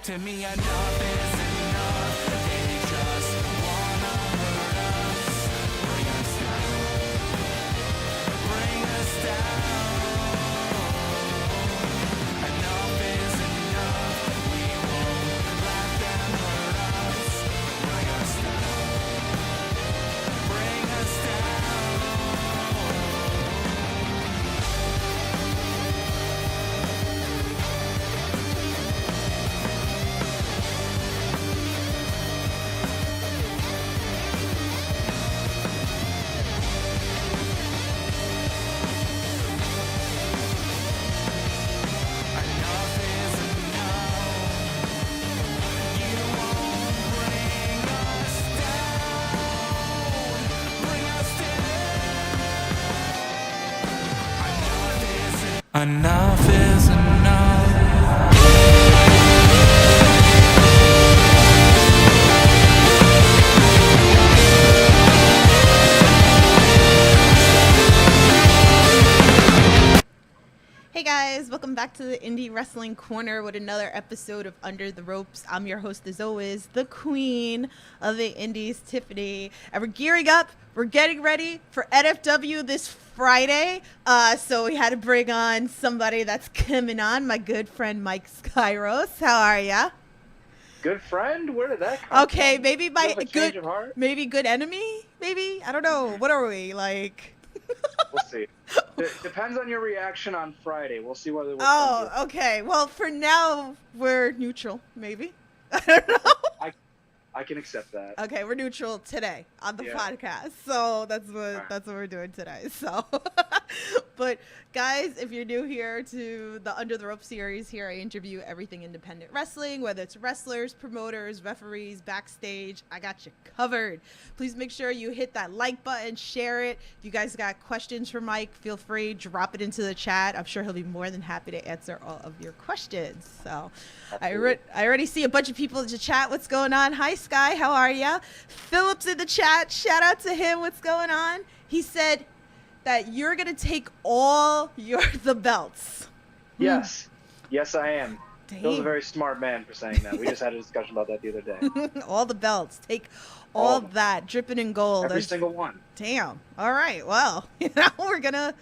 To me, enough is enough. They just wanna hurt us. Bring us down. Bring us down. Enough is enough. We won't let them hurt us. Bring us down. Bring us down. Enough is enough. You won't bring us down. Bring us down. Enough is enough. Hey guys, welcome back to the Indie Wrestling Corner with another episode of Under the Ropes. I'm your host as always, the queen of the Indies, Tiffany. And we're gearing up, we're getting ready for NFW this Friday. So we had to bring on somebody that's coming on, my good friend Mike Skyros. How are ya? Good friend? Where did that come Okay, from? maybe my You have a change of heart? maybe good enemy? Maybe? I don't know. What are we, like? We'll see. Depends on your reaction on Friday. We'll see whether we're Oh, friends. okay. Well, for now, we're neutral, maybe. I don't know. I can accept that. Okay, we're neutral today on the Yeah. podcast, so that's what Alright. that's what we're doing today. So, but guys, if you're new here to the Under the Rope series, here I interview everything independent wrestling, whether it's wrestlers, promoters, referees, backstage. I got you covered. Please make sure you hit that like button, share it. If you guys got questions for Mike, feel free, drop it into the chat. I'm sure he'll be more than happy to answer all of your questions. So, I already see a bunch of people in the chat. What's going on? Hi, Sky. How are ya? Philip's in the chat. Shout out to him. What's going on? He said that you're going to take all the belts. Yes. Yes, I am. Dang. Bill's a very smart man for saying that. We just had a discussion about that the other day. All the belts. Take All all of them. that. Dripping in gold. Every That's- single one. Damn. All right. Well, we're gonna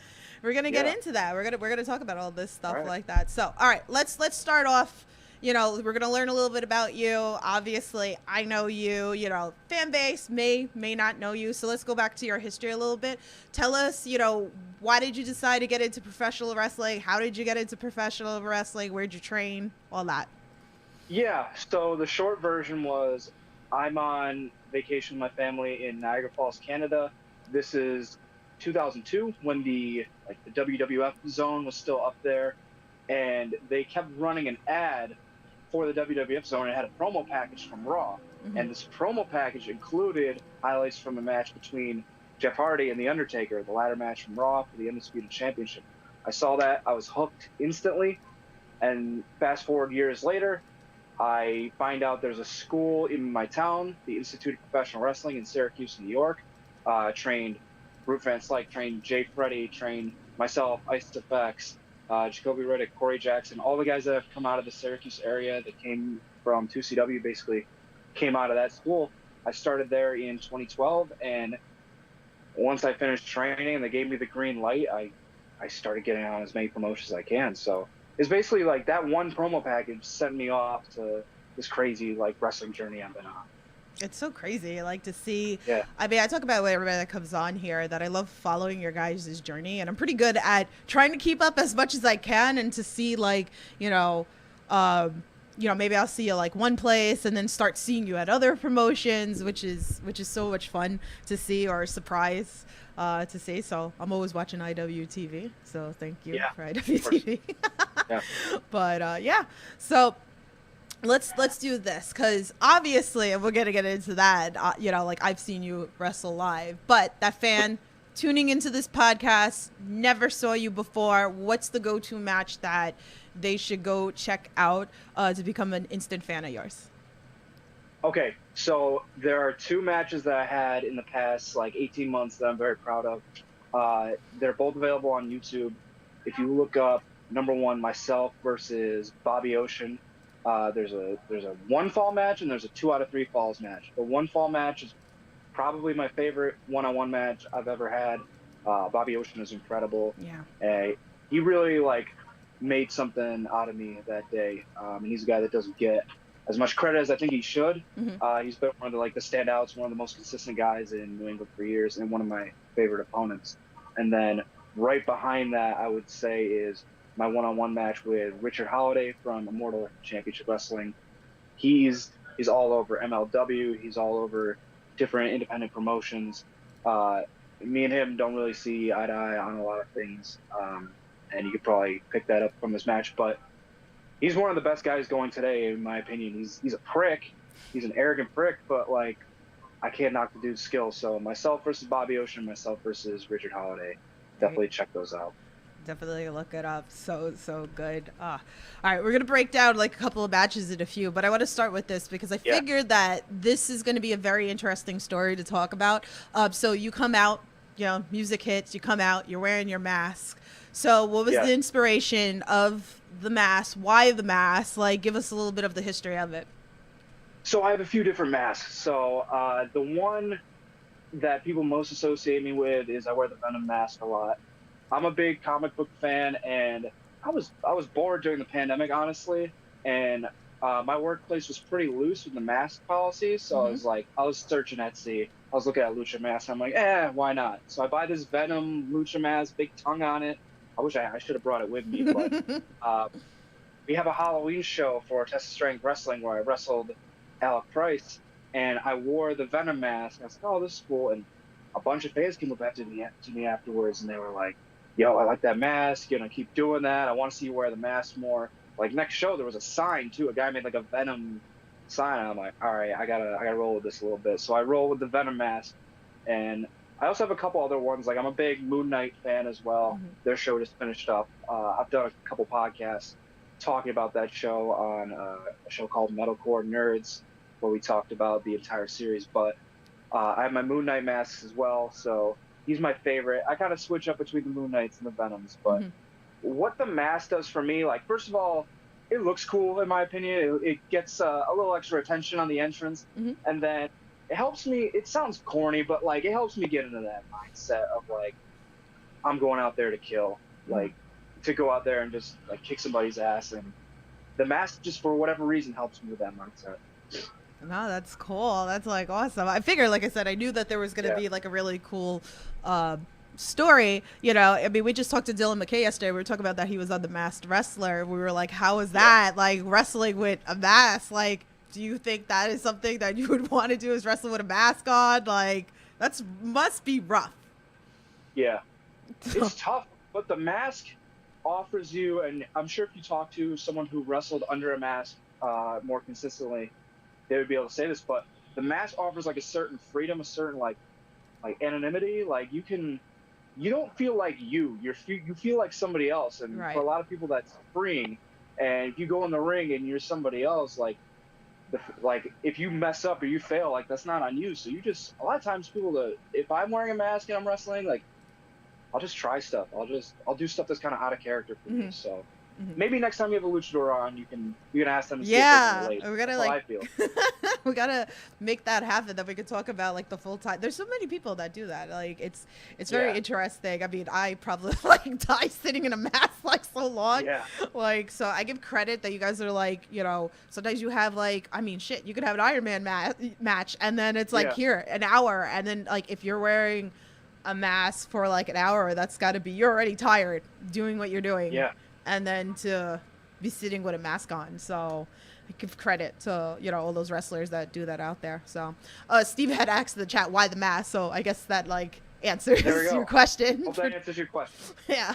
get Yeah. into that. We're gonna talk about all this stuff All right. like that. So, all right, let's start off. We're gonna learn a little bit about you. Obviously, I know you. Fan base may not know you. So let's go back to your history a little bit. Tell us, why did you decide to get into professional wrestling? How did you get into professional wrestling? Where'd you train? All that. Yeah, so the short version was I'm on vacation with my family in Niagara Falls, Canada. This is 2002 when the WWF zone was still up there, and they kept running an ad for the WWF zone. It had a promo package from Raw, Mhm. and this promo package included highlights from a match between Jeff Hardy and The Undertaker, the ladder match from Raw for the Undisputed Championship. I saw that, I was hooked instantly, and fast forward years later, I find out there's a school in my town, the Institute of Professional Wrestling in Syracuse, New York. Trained Brute Van Slyke, trained Jay Freddy, trained myself, Ice Effects, Jacoby Riddick, Corey Jackson, all the guys that have come out of the Syracuse area that came from 2CW basically came out of that school. I started there in 2012, and once I finished training and they gave me the green light, I started getting on as many promotions as I can. So it's basically like that one promo package sent me off to this crazy wrestling journey I've been on. It's so crazy, to see. Yeah. I mean, I talk about with everybody that comes on here that I love following your guys' journey, and I'm pretty good at trying to keep up as much as I can, and to see maybe I'll see you one place and then start seeing you at other promotions, which is so much fun to see, or a surprise to see. So I'm always watching IWTV. So thank you for IWTV. Yeah. But so. Let's do this, because obviously, and we're gonna get into that. I've seen you wrestle live, but that fan tuning into this podcast never saw you before. What's the go-to match that they should go check out to become an instant fan of yours? Okay, so there are two matches that I had in the past 18 months that I'm very proud of. They're both available on YouTube. If you look up number one, myself versus Bobby Ocean, There's a one fall match and there's a 2 out of 3 falls match. The one fall match is probably my favorite one-on-one match I've ever had. Bobby Ocean is incredible. Yeah. He really made something out of me that day. And he's a guy that doesn't get as much credit as I think he should. Mm-hmm. He's been one of the standouts, one of the most consistent guys in New England for years, and one of my favorite opponents. And then right behind that, I would say, is my one-on-one match with Richard Holiday from Immortal Championship Wrestling. He's all over MLW. He's all over different independent promotions. Me and him don't really see eye to eye on a lot of things, and you could probably pick that up from this match. But he's one of the best guys going today, in my opinion. He's a prick. He's an arrogant prick, but I can't knock the dude's skill. So myself versus Bobby Ocean, myself versus Richard Holiday. Definitely check those out. Definitely look it up. So good. All right, we're gonna break down a couple of matches in a few, but I want to start with this because I figured that this is going to be a very interesting story to talk about. So you come out, music hits, you come out, you're wearing your mask. So what was the inspiration of the mask? Why the mask? Give us a little bit of the history of it. So I have a few different masks. So the one that people most associate me with is I wear the Venom mask a lot. I'm a big comic book fan, and I was bored during the pandemic, honestly, and my workplace was pretty loose with the mask policy, so I was searching Etsy, I was looking at Lucha masks, I'm like, why not? So I buy this Venom Lucha mask, big tongue on it. I wish I should have brought it with me, but we have a Halloween show for Test of Strength Wrestling where I wrestled Alec Price, and I wore the Venom mask. I was like, oh, this is cool, and a bunch of fans came up to me afterwards, and they were like, yo, I like that mask, keep doing that. I want to see you wear the mask more. Next show, there was a sign, too. A guy made a Venom sign, and I'm like, all right, I gotta roll with this a little bit. So I roll with the Venom mask, and I also have a couple other ones. I'm a big Moon Knight fan as well. Their show just finished up. I've done a couple podcasts talking about that show on a show called Metalcore Nerds, where we talked about the entire series. But I have my Moon Knight masks as well, so he's my favorite. I kind of switch up between the Moon Knights and the Venoms, but what the mask does for me, first of all, it looks cool in my opinion. It gets a little extra attention on the entrance, and then it helps me. It sounds corny, but it helps me get into that mindset of I'm going out there to kill, to go out there and just kick somebody's ass, and the mask just for whatever reason helps me with that mindset. No, that's cool. That's awesome. I figured, I said, I knew that there was going to be a really cool story. I mean, we just talked to Dylan McKay yesterday. We were talking about that he was on The Masked Wrestler. We were like, how is that? Wrestling with a mask. Do you think that is something that you would want to do, is wrestle with a mask on? That's must be rough. Yeah, it's tough, but the mask offers you, and I'm sure if you talk to someone who wrestled under a mask more consistently, they would be able to say this, but the mask offers a certain freedom, a certain anonymity. You don't feel like you feel like somebody else, and for a lot of people that's freeing. And if you go in the ring and you're somebody else, if you mess up or you fail, that's not on you. So you just, a lot of times if I'm wearing a mask and I'm wrestling, I'll just try stuff. I'll do stuff that's kind of out of character for me. So maybe next time you have a luchador on, you can ask them to see if they can relate. We're gonna that's how I feel. we gotta make that happen. That we could talk about the full time. There's so many people that do that. It's very interesting. I mean, I probably die sitting in a mask so long. Yeah. So I give credit that you guys are sometimes you have I mean, shit, you could have an Iron Man match, and then it's here an hour, and then if you're wearing a mask for an hour, that's got to be, you're already tired doing what you're doing. Yeah. And then to be sitting with a mask on. So I give credit to, all those wrestlers that do that out there. So Steve had asked in the chat, why the mask? So I guess that answers your question. Hope that answers your question. Yeah.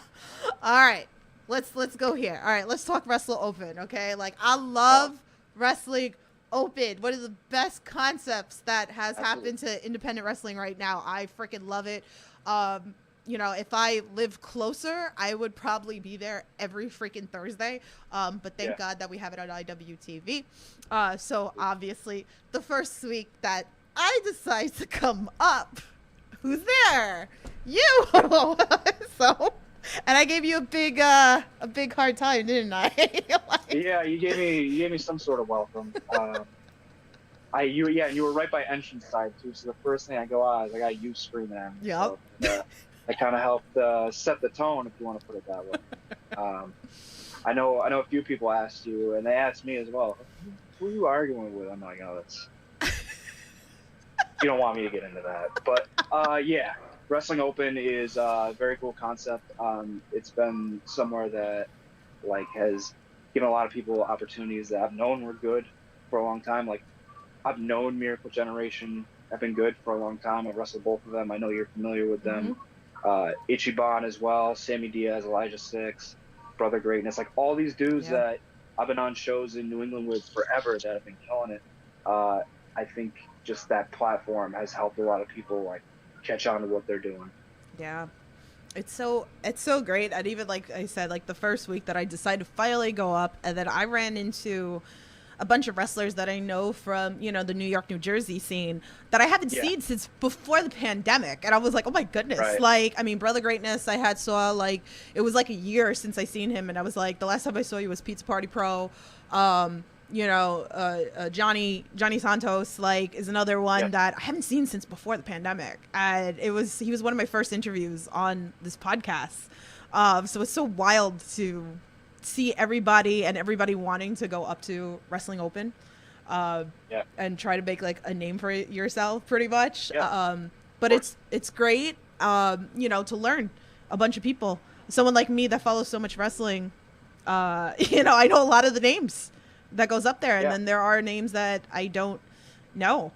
All right. Let's go here. All right. Let's talk Wrestle Open. Okay. I love wrestling open. One of the best concepts that has happened to independent wrestling right now. I freaking love it. If I live closer, I would probably be there every freaking Thursday. But thank God that we have it on IWTV. So obviously the first week that I decide to come up, who's there? You. So And I gave you a big hard time, didn't I? Like, Yeah, you gave me some sort of welcome. You were right by entrance side too. So the first thing I go out is I got you screaming at me. Yep. So that kind of helped set the tone, if you want to put it that way. I know a few people asked you, and they asked me as well. Who are you arguing with? I'm like, oh, that's. You don't want me to get into that, but yeah, Wrestling Open is a very cool concept. It's been somewhere that like has given a lot of people opportunities that I've known were good for a long time. Like I've known Miracle Generation have been good for a long time. I've wrestled both of them. I know you're familiar with them. Ichiban as well, Sammy Diaz, Elijah Six, Brother Greatness, like all these dudes that I've been on shows in New England with forever that have been killing it. I think just that platform has helped a lot of people like catch on to what they're doing. Yeah. It's so great. And even like I said, like the first week that I decided to finally go up, and then I ran into a bunch of wrestlers that I know from, you know, the New York, New Jersey scene that I haven't seen since before the pandemic. And I was like, oh my goodness. Right. Like, I mean, Brother Greatness, I had saw like, it was like a year since I seen him. And I was like, the last time I saw you was Pizza Party Pro. You know, Johnny Santos, like, is another one that I haven't seen since before the pandemic. And he was one of my first interviews on this podcast. So it's so wild to see everybody wanting to go up to Wrestling Open and try to make like a name for yourself pretty much. But it's great, you know, to learn a bunch of people. Someone like me that follows so much wrestling, you know, I know a lot of the names that goes up there, and then there are names that I don't know.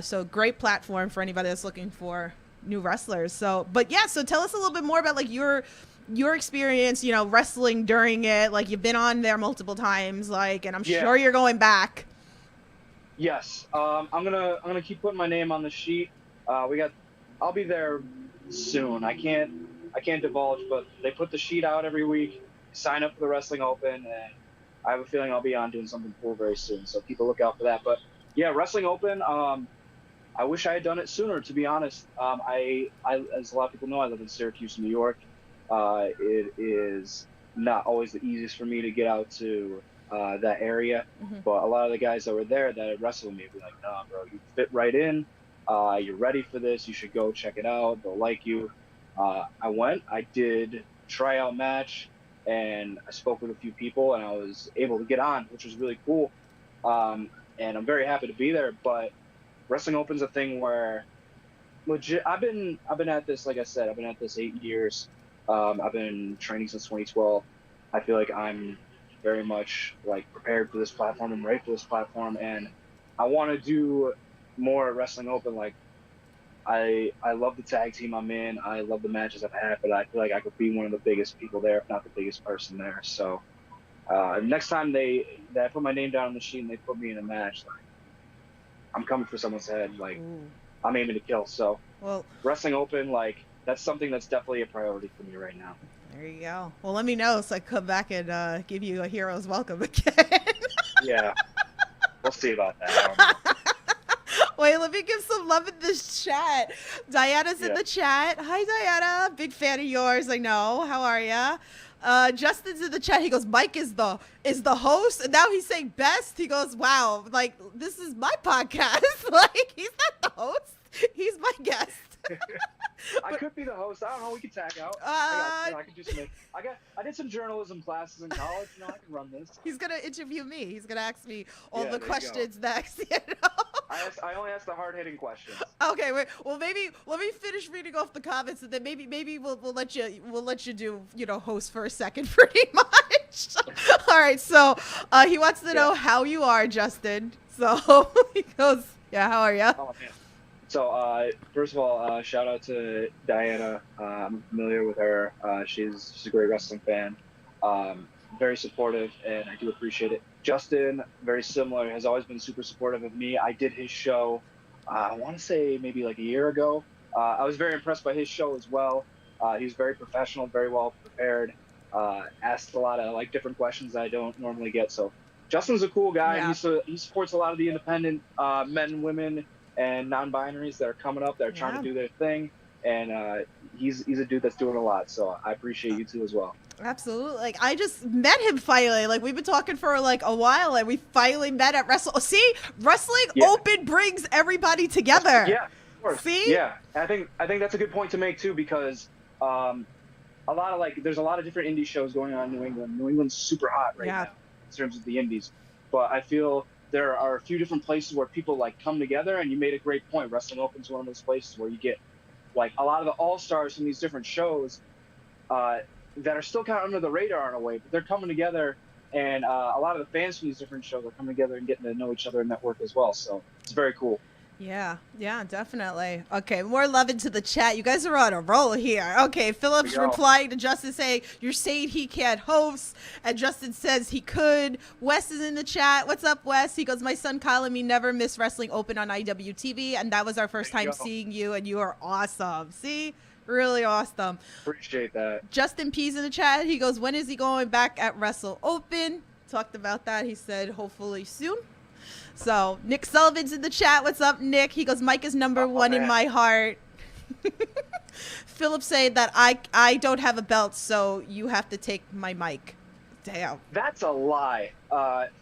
So great platform for anybody that's looking for new wrestlers. So tell us a little bit more about like your experience, you know, wrestling during it. Like you've been on there multiple times, like, and I'm sure you're going back. Yes. I'm gonna keep putting my name on the sheet. I'll be there soon. I can't divulge, but they put the sheet out every week. Sign up for the Wrestling Open, and I have a feeling I'll be on doing something cool very soon. So keep a lookout for that. But yeah, Wrestling Open. I wish I had done it sooner, to be honest. I as a lot of people know, I live in Syracuse, New York. It is not always the easiest for me to get out to that area, but a lot of the guys that were there that had wrestled with me were like, nah, bro, you fit right in. You're ready for this. You should go check it out. They'll like you. I went. I did tryout match, and I spoke with a few people, and I was able to get on, which was really cool. And I'm very happy to be there. But Wrestling Open's a thing where legit. I've been at this, like I said, I've been at this 8 years. I've been training since 2012. I feel like I'm very much like prepared for this platform and ready for this platform, and I want to do more at Wrestling Open. Like I love the tag team I'm in. I love the matches I've had, but I feel like I could be one of the biggest people there, if not the biggest person there. So next time I put my name down on the sheet and they put me in a match, like I'm coming for someone's head. Like I'm aiming to kill. So Wrestling Open, like that's something that's definitely a priority for me right now. There you go. Well, let me know so I can come back and give you a hero's welcome again. Yeah, we'll see about that. I don't know. Wait, let me give some love in this chat. Diana's in the chat. Hi, Diana. Big fan of yours. I know. How are ya? Justin's in the chat. He goes, Mike is the host, and now he's saying best. He goes, wow, like this is my podcast. Like he's not the host. He's my guest. I could be the host. I don't know. We could tag out. I could just make. I did some journalism classes in college. You know, I can run this. He's gonna interview me. He's gonna ask me all the questions next. You know. I only ask the hard-hitting questions. Okay, wait. Well, maybe let me finish reading off the comments, and then maybe we'll let you do, you know, host for a second, pretty much. All right. So he wants to know how you are, Justin. So he goes, yeah, how are you? Oh man. So first of all, shout out to Diana. I'm familiar with her. She's a great wrestling fan. Very supportive, and I do appreciate it. Justin, very similar, has always been super supportive of me. I did his show, I want to say maybe like a year ago. I was very impressed by his show as well. He was very professional, very well prepared. Asked a lot of like different questions that I don't normally get. So Justin's a cool guy. Yeah. He supports a lot of the independent men, women, and non-binaries that are coming up, that are trying to do their thing. And he's a dude that's doing a lot. So I appreciate you too as well. Absolutely. Like, I just met him finally. Like, we've been talking for like a while, and we finally met at See, Wrestling Open brings everybody together. Yeah, of course. See? Yeah, I think that's a good point to make too, because a lot of there's a lot of different indie shows going on in New England. New England's super hot right now in terms of the indies, but I feel there are a few different places where people like come together, and you made a great point. Wrestling Open's one of those places where you get like a lot of the all-stars from these different shows that are still kind of under the radar in a way, but they're coming together, and a lot of the fans from these different shows are coming together and getting to know each other and network as well. So it's very cool. Yeah, definitely. Okay, more love into the chat. You guys are on a roll here. Okay, Philip's replying to Justin saying, you're saying he can't host, and Justin says he could. Wes is in the chat. What's up, Wes? He goes, my son Kyle and me never miss Wrestling Open on IWTV, and that was our first time seeing you, and you are awesome. See? Really awesome. Appreciate that. Justin P's in the chat. He goes, when is he going back at Wrestle Open? Talked about that. He said, hopefully soon. So Nick Sullivan's in the chat. What's up, Nick? He goes, Mike is number one in my heart. Philip saying that I don't have a belt, so you have to take my mic. Damn. That's a lie.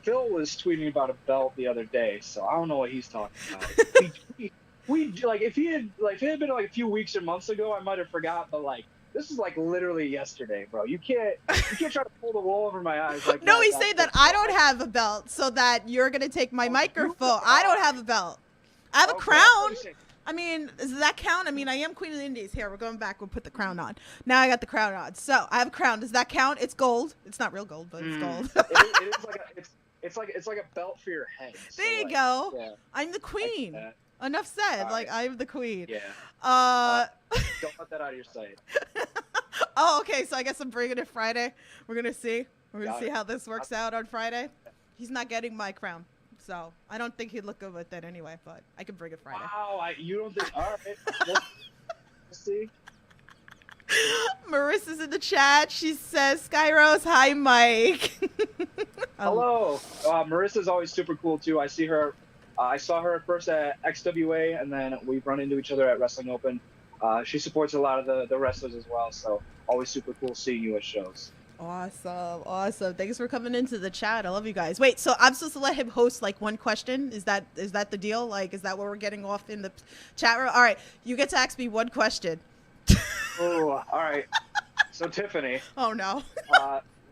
Phil was tweeting about a belt the other day, so I don't know what he's talking about. we like if it had been like a few weeks or months ago, I might have forgot, but like this is like literally yesterday, bro. You can't try to pull the wool over my eyes. Like no, he's saying that I don't have a belt, so that you're gonna take my microphone. I don't have a belt. I have a crown. I mean, does that count? I mean, I am Queen of the Indies. Here, we're going back. We'll put the crown on. Now I got the crown on. So I have a crown. Does that count? It's gold. It's not real gold, but it's gold. It's like a belt for your head. There you go. Yeah. I'm the queen. Enough said. Like I'm the queen. Yeah. Don't let that out of your sight. Oh, okay. So I guess I'm bringing it Friday. We're gonna see. We're gonna see how this works out on Friday. He's not getting my crown, so I don't think he'd look good with it anyway. But I can bring it Friday. Wow. You don't think? All right. We'll see. Marissa's in the chat. She says, Skyros, hi, Mike. Hello. Marissa's always super cool too. I see her. I saw her first at XWA, and then we've run into each other at Wrestling Open. She supports a lot of the wrestlers as well, so always super cool seeing you at shows. Awesome. Thanks for coming into the chat. I love you guys. Wait, so I'm supposed to let him host like one question? Is that the deal? Like, is that what we're getting off in the chat room? All right, you get to ask me one question. Oh, all right. So Tiffany. Oh no.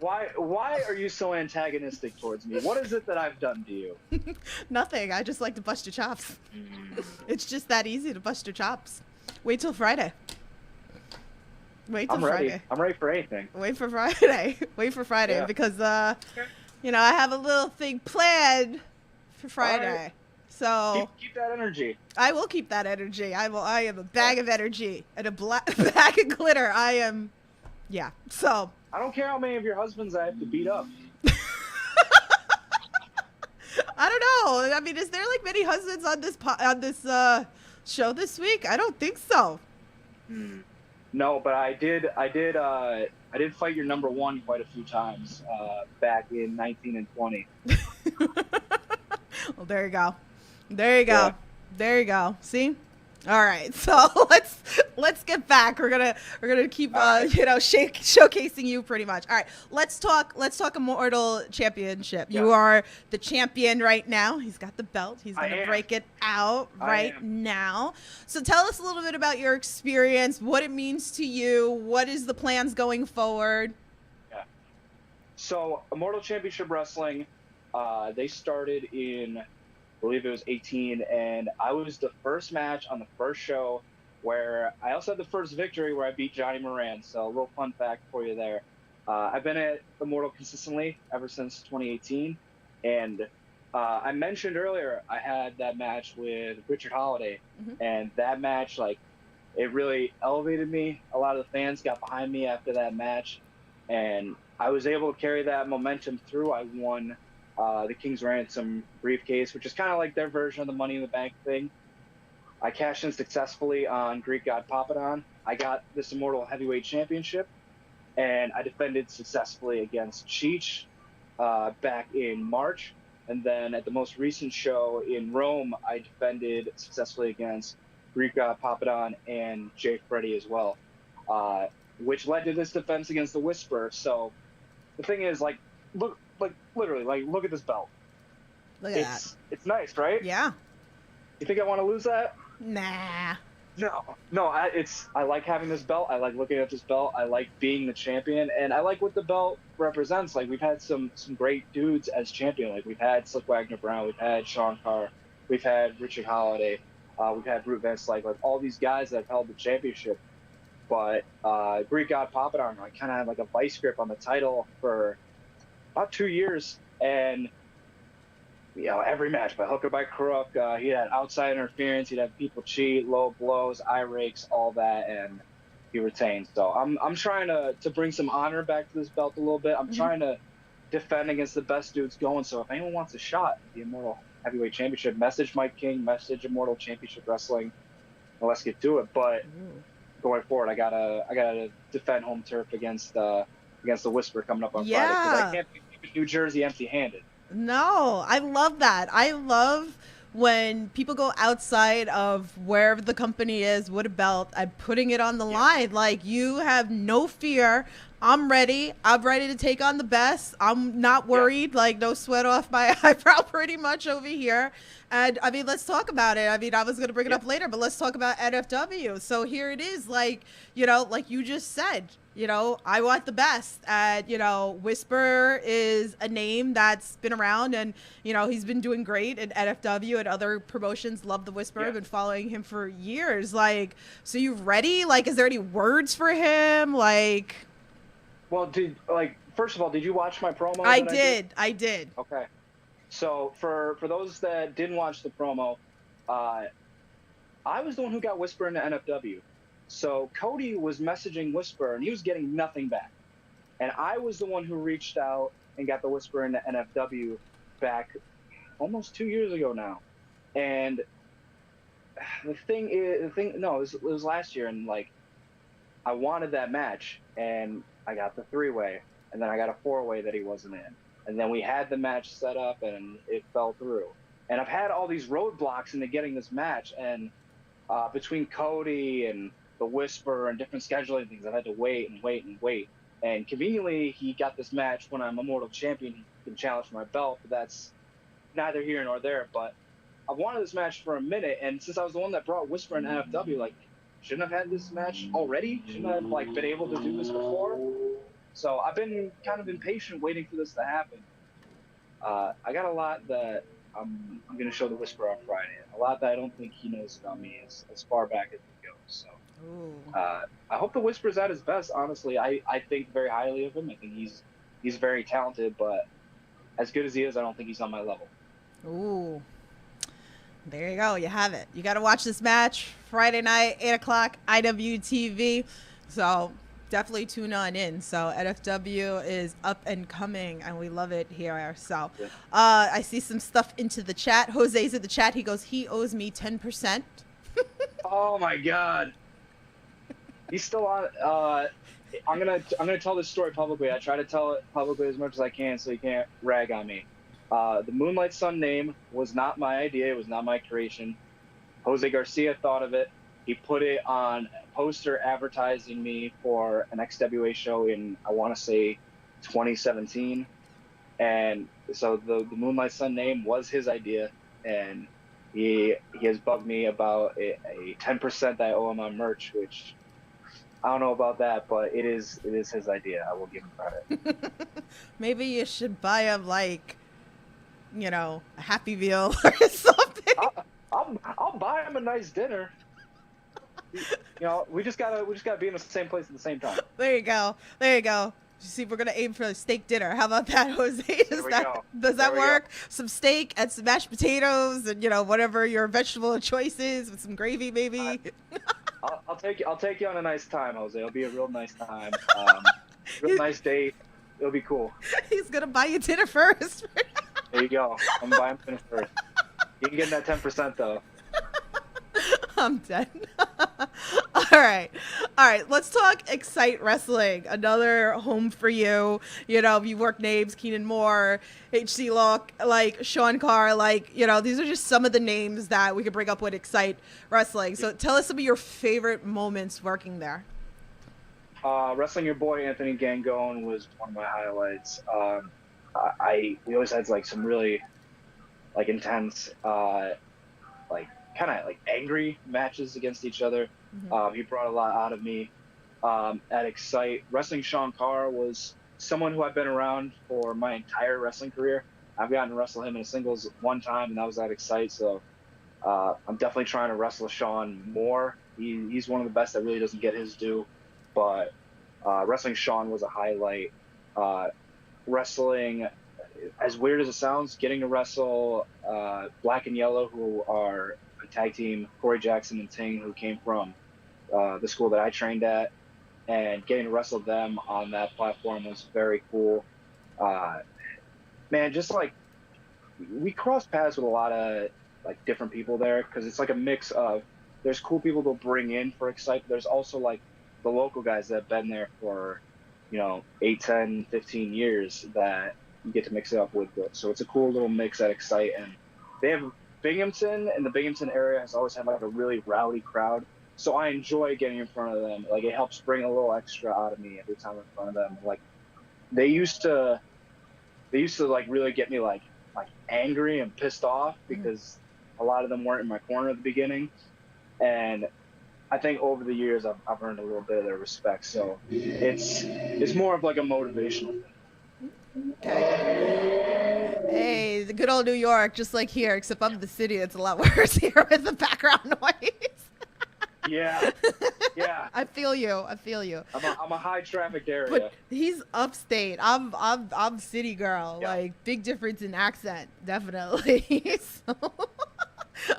Why are you so antagonistic towards me? What is it that I've done to you? Nothing. I just like to bust your chops. It's just that easy to bust your chops. Wait till Friday. I'm ready. I'm ready for anything. Wait for Friday. Because I have a little thing planned for Friday. Right. So keep that energy. I will keep that energy. I am a bag of energy and a bag of glitter. I am. Yeah. So. I don't care how many of your husbands I have to beat up. I don't know. I mean, is there like many husbands on this show this week? I don't think so. No, but I did fight your number one quite a few times back in 19 and 20. Well, there you go. There you go. See? All right, so let's get back. We're gonna keep showcasing you pretty much. All right, let's talk Immortal Championship. You are the champion right now. He's got the belt. He's gonna break it out right now. So tell us a little bit about your experience, what it means to you, what is the plans going forward. Yeah. So Immortal Championship Wrestling, they started in, I believe it was 18, and I was the first match on the first show where I also had the first victory where I beat Johnny Moran. So a little fun fact for you there. I've been at Immortal consistently ever since 2018, and I mentioned earlier I had that match with Richard Holiday, and that match, like, it really elevated me. A lot of the fans got behind me after that match, and I was able to carry that momentum through. I won the King's Ransom briefcase, which is kind of like their version of the Money in the Bank thing. I cashed in successfully on Greek God Papadon. I got this Immortal Heavyweight Championship, and I defended successfully against Cheech back in March. And then at the most recent show in Rome, I defended successfully against Greek God Papadon and Jay Freddy as well. which led to this defense against the Whisperer. So the thing is, like, literally, look at this belt. Look at that. It's nice, right? Yeah. You think I want to lose that? Nah. No. I like having this belt. I like looking at this belt. I like being the champion, and I like what the belt represents. Like, we've had some great dudes as champion. Like, we've had Slick Wagner Brown, we've had Sean Carr, we've had Richard Holiday, we've had Brute Van Slyke, like all these guys that have held the championship. But Greek God Papadon, I kind of had like a vice grip on the title for about 2 years, and every match, by hook or by crook, he had outside interference, he'd have people cheat, low blows, eye rakes, all that, and he retained. So I'm trying to bring some honor back to this belt a little bit. I'm trying to defend against the best dudes going. So if anyone wants a shot at the Immortal Heavyweight Championship, message Mike King, message Immortal Championship Wrestling, and let's get to it. But going forward, I gotta defend home turf against the Whisperer coming up on Friday, because I can't be New Jersey empty-handed. No, I love that. I love when people go outside of wherever the company is with a belt and putting it on the line. Like, you have no fear. I'm ready. I'm ready to take on the best. I'm not worried. Like, no sweat off my eyebrow pretty much over here. And I mean, let's talk about it. I mean, I was going to bring it up later, but let's talk about NFW. So here it is. Like, like you just said, I want the best. And, Whisper is a name that's been around, and, he's been doing great in NFW, and other promotions love the Whisper. I've been following him for years. Like, so you ready? Like, is there any words for him? Like, well, first of all, did you watch my promo? I did. Okay. So for those that didn't watch the promo, I was the one who got Whisper into NFW. So Cody was messaging Whisper, and he was getting nothing back. And I was the one who reached out and got the Whisper into NFW back almost 2 years ago now. And it was last year, and like, I wanted that match, and I got the 3-way, and then I got a 4-way that he wasn't in. And then we had the match set up, and it fell through. And I've had all these roadblocks into getting this match, and between Cody and the Whisper and different scheduling things, I've had to wait. And conveniently, he got this match when I'm Immortal Champion. He can challenge for my belt, but that's neither here nor there. But I've wanted this match for a minute, and since I was the one that brought Whisper in NFW, like, shouldn't I have had this match already? Shouldn't I have been able to do this before? So I've been kind of impatient waiting for this to happen. I got a lot that I'm going to show the Whisper on Friday. A lot that I don't think he knows about me as far back as it goes. So I hope the Whisper's at his best, honestly. I think very highly of him. I think he's very talented, but as good as he is, I don't think he's on my level. Ooh. There you go. You have it. You got to watch this match Friday night, 8 o'clock, IWTV. So definitely tune on in. So NFW is up and coming, and we love it here. So I see some stuff into the chat. Jose's in the chat. He goes, he owes me 10%. Oh my God. He's still on. I'm gonna tell this story publicly. I try to tell it publicly as much as I can, so he can't rag on me. The Moonlight Sun name was not my idea. It was not my creation. Jose Garcia thought of it. He put it on a poster advertising me for an XWA show in, I want to say, 2017. And so the Moonlight Sun name was his idea, and he has bugged me about a 10% that I owe him on merch, which I don't know about that, but it is his idea. I will give him credit. Maybe you should buy him a Happy Meal or something. I'll buy him a nice dinner. We just gotta be in the same place at the same time. There you go. You see, we're gonna aim for a steak dinner. How about that, Jose? Does that work? Some steak and some mashed potatoes, and whatever your vegetable of choice is, with some gravy, maybe. I'll take you on a nice time, Jose. It'll be a real nice time. Real nice date. It'll be cool. He's gonna buy you dinner first. There you go. I'm gonna buy him dinner first. You can get that 10% though. I'm done. All right. Let's talk Excite Wrestling. Another home for you. You work names, Keenan Moore, HC Locke, Sean Carr, these are just some of the names that we could bring up with Excite Wrestling. So tell us some of your favorite moments working there. Wrestling your boy Anthony Gangone was one of my highlights. We always had like some really like intense, like kind of like angry matches against each other. Mm-hmm. He brought a lot out of me. At Excite, wrestling Sean Carr was someone who I've been around for my entire wrestling career. I've gotten to wrestle him in a singles one time, and that was at Excite. So I'm definitely trying to wrestle Sean more. He's one of the best that really doesn't get his due, but wrestling Sean was a highlight. Wrestling, as weird as it sounds, getting to wrestle Black and Yellow, who are a tag team, Corey Jackson and Ting, who came from the school that I trained at, and getting to wrestle them on that platform was very cool. Man, just like we crossed paths with a lot of like different people there, because it's like a mix of there's cool people to bring in for Excite, but there's also like the local guys that have been there for 8, 10, 15 years that you get to mix it up with. So it's a cool little mix at Excite, and they have Binghamton, and the Binghamton area has always had like a really rowdy crowd. So I enjoy getting in front of them. Like, it helps bring a little extra out of me every time I'm in front of them. Like, they used to like really get me like angry and pissed off because a lot of them weren't in my corner at the beginning. And I think over the years I've earned a little bit of their respect. So it's more of like a motivational thing. Okay. Hey, the good old New York, just like here, except I'm in the city. It's a lot worse here with the background noise. Yeah. I feel you. I'm a high traffic area. But he's upstate. I'm city girl. Yeah. Like, big difference in accent, definitely. So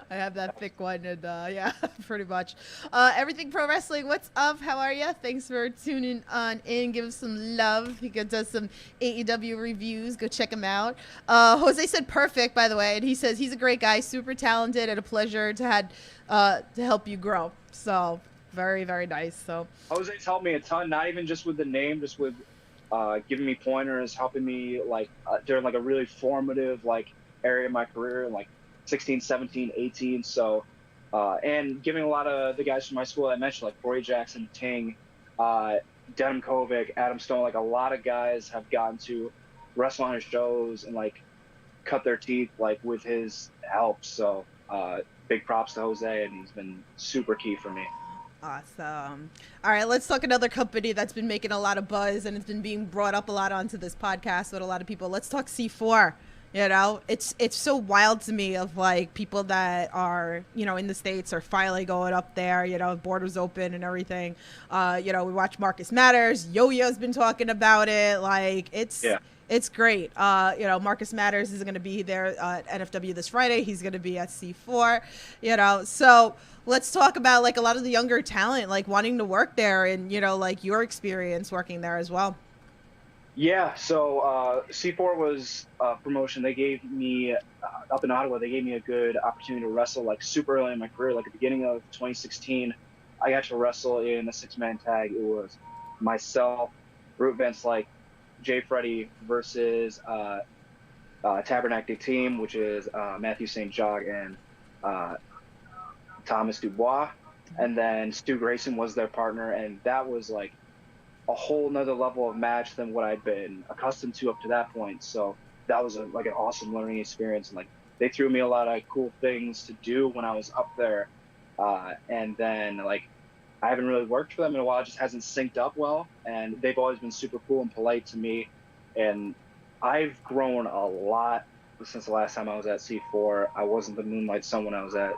I have that thick one, and yeah, pretty much. Everything Pro Wrestling, what's up? How are you? Thanks for tuning on in. Give him some love. He does some AEW reviews. Go check him out. Jose said perfect, by the way, and he says he's a great guy, super talented, and a pleasure to help you grow. So very, very nice. So Jose's helped me a ton, not even just with the name, just with giving me pointers, helping me like during like a really formative like area of my career, like 16, 17, 18. So, and giving a lot of the guys from my school I mentioned, like Corey Jackson, Ting, Denim Kovic, Adam Stone, like a lot of guys have gotten to wrestle on his shows and like cut their teeth like with his help. So, big props to Jose, and he's been super key for me. awesome. All right, let's talk another company that's been making a lot of buzz and it's been being brought up a lot onto this podcast with a lot of people. Let's talk C4. It's so wild to me of like people that are, in the States are finally going up there, borders open and everything. We watch Marcus Matters. Yo-Yo's been talking about it. Like, it's great. Marcus Matters is going to be there at NFW this Friday. He's going to be at C4, so let's talk about like a lot of the younger talent, like wanting to work there and, like your experience working there as well. Yeah, so C4 was a promotion. They gave me, up in Ottawa, they gave me a good opportunity to wrestle like super early in my career. Like at the beginning of 2016, I got to wrestle in a 6-man tag. It was myself, Root Vince, like Jay Freddy versus Tabernacle Team, which is Matthew St. Jog and Thomas Dubois. And then Stu Grayson was their partner, and that was like a whole nother level of match than what I'd been accustomed to up to that point. So that was like an awesome learning experience. And like, they threw me a lot of cool things to do when I was up there. And then like, I haven't really worked for them in a while. It just hasn't synced up well. And they've always been super cool and polite to me. And I've grown a lot since the last time I was at C4. I wasn't the Moonlight Sun when I was at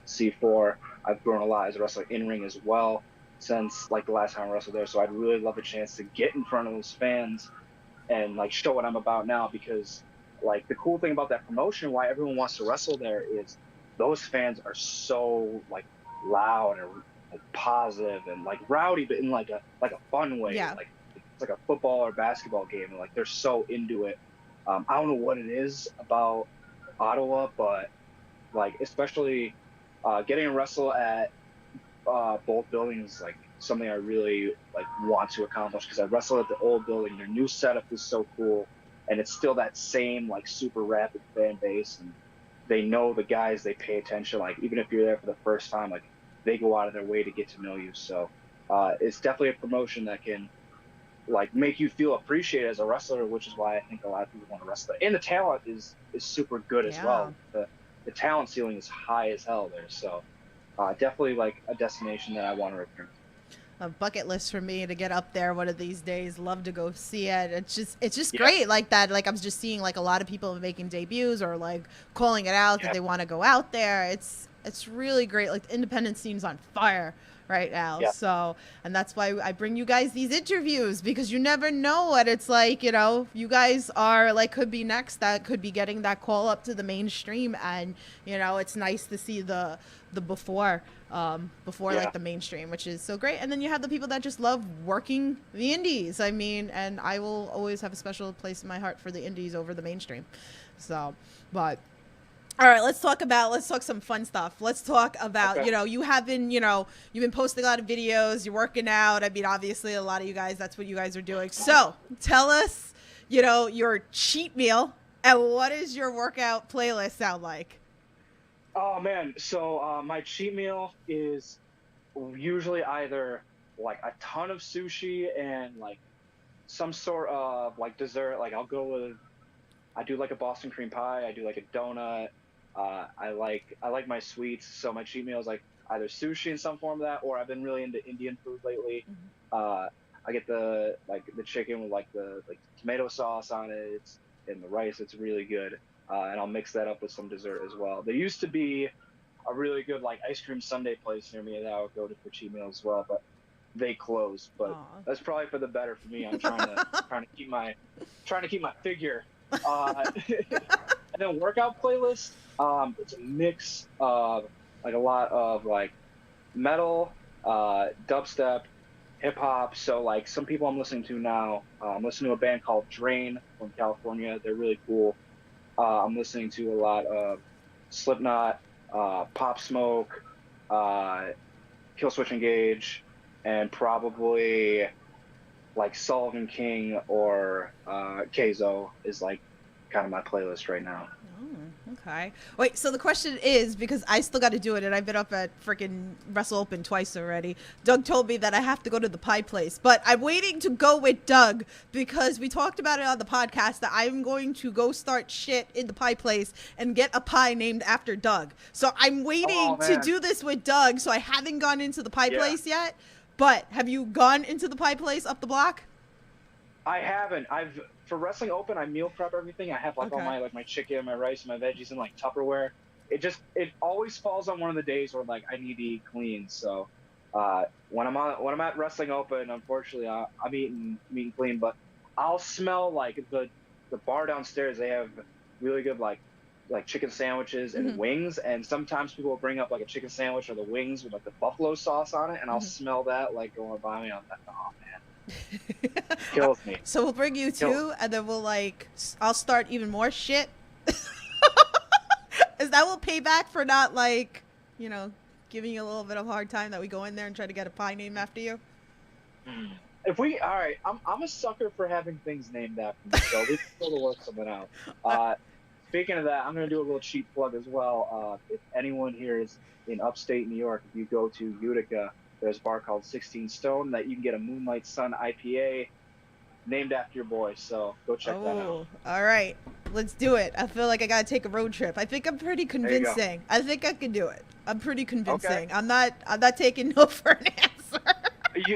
C4. I've grown a lot as a wrestler in ring as well since like the last time I wrestled there. So I'd really love a chance to get in front of those fans and like show what I'm about now, because like the cool thing about that promotion, why everyone wants to wrestle there, is those fans are so like loud and like positive and like rowdy, but in like a fun way. Yeah. Like it's like a football or basketball game, and like they're so into it. I don't know what it is about Ottawa, but like especially getting to wrestle at both buildings, like something I really like want to accomplish, because I wrestled at the old building. Their new setup is so cool, and it's still that same like super rapid fan base, and they know the guys, they pay attention. Like even if you're there for the first time, like they go out of their way to get to know you. So it's definitely a promotion that can like make you feel appreciated as a wrestler, which is why I think a lot of people want to wrestle. And the talent is super good as well. The talent ceiling is high as hell there. So definitely like a destination that I want to return to. A bucket list for me to get up there one of these days. Love to go see it. It's just Yeah. great like that. Like I'm just seeing like a lot of people making debuts or like calling it out that they want to go out there. It's really great. Like the independent scene's on fire right now. Yeah. So, and that's why I bring you guys these interviews, because you never know what it's like. You know, you guys are like, could be next, that could be getting that call up to the mainstream. And, you know, it's nice to see the before like the mainstream, which is so great. And then you have the people that just love working the indies. I mean, and I will always have a special place in my heart for the indies over the mainstream. So, but all right, let's talk some fun stuff. Let's talk about, you know, you've been posting a lot of videos, you're working out. I mean, obviously a lot of you guys, that's what you guys are doing. So tell us, you know, your cheat meal and what does your workout playlist sound like? Oh man, so my cheat meal is usually either like a ton of sushi and like some sort of like dessert. Like I do like a Boston cream pie. I do like a donut. I like my sweets. So my cheat meal is like either sushi in some form of that, or I've been really into Indian food lately. I get the chicken with like the tomato sauce on it, and the rice. It's really good. And I'll mix that up with some dessert as well. There used to be a really good like ice cream sundae place near me that I would go to for cheat meals as well, but they closed. But that's probably for the better for me. I'm trying to keep my figure. And then workout playlist. It's a mix of like a lot of like metal, dubstep, hip hop. So like some people I'm listening to now. I'm listening to a band called Drain from California. They're really cool. I'm listening to a lot of Slipknot, Pop Smoke, Killswitch Engage, and probably like Sullivan King or Keizo is like kind of my playlist right now. Okay. Wait, so the question is, because I still got to do it, and I've been up at freaking Wrestle Open twice already. Doug told me that I have to go to the pie place, but I'm waiting to go with Doug because we talked about it on the podcast that I'm going to go start shit in the pie place and get a pie named after Doug. So I'm waiting to do this with Doug, so I haven't gone into the pie place yet. But have you gone into the pie place up the block? I haven't. For Wrestling Open, I meal prep everything. I have like all my my chicken, my rice, my veggies in like Tupperware. It always falls on one of the days where like I need to eat clean. So when I'm at Wrestling Open, unfortunately, I'm eating clean. But I'll smell like the bar downstairs. They have really good like chicken sandwiches and wings. And sometimes people will bring up like a chicken sandwich or the wings with like the buffalo sauce on it, and I'll smell that like going by me. I'm like, oh man. Kills me. So we'll bring you two, and then I'll start even more shit. Is that will pay back for not giving you a little bit of a hard time that we go in there and try to get a pie named after you? I'm a sucker for having things named after me, so we can still work something out. Speaking of that, I'm going to do a little cheap plug as well. If anyone here is in upstate New York, if you go to Utica, there's a bar called 16 Stone that you can get a Moonlight Sun IPA named after your boy. So go check that out. All right. Let's do it. I feel like I got to take a road trip. I think I'm pretty convincing. I think I can do it. I'm pretty convincing. Okay. I'm not taking no for an answer.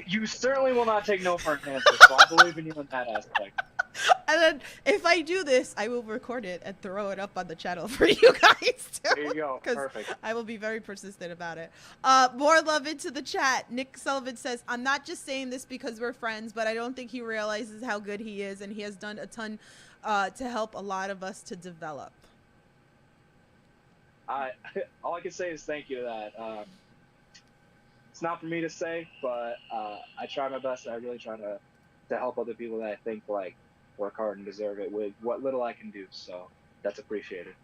You certainly will not take no for an answer. So I believe in you in that aspect. And then if I do this, I will record it and throw it up on the channel for you guys too. There you go. Perfect. I will be very persistent about it. More love into the chat. Nick Sullivan says, I'm not just saying this because we're friends, but I don't think he realizes how good he is, and he has done a ton to help a lot of us to develop. All I can say is thank you to that. It's not for me to say, but I try my best, and I really try to help other people that I think work hard and deserve it with what little I can do. So that's appreciated.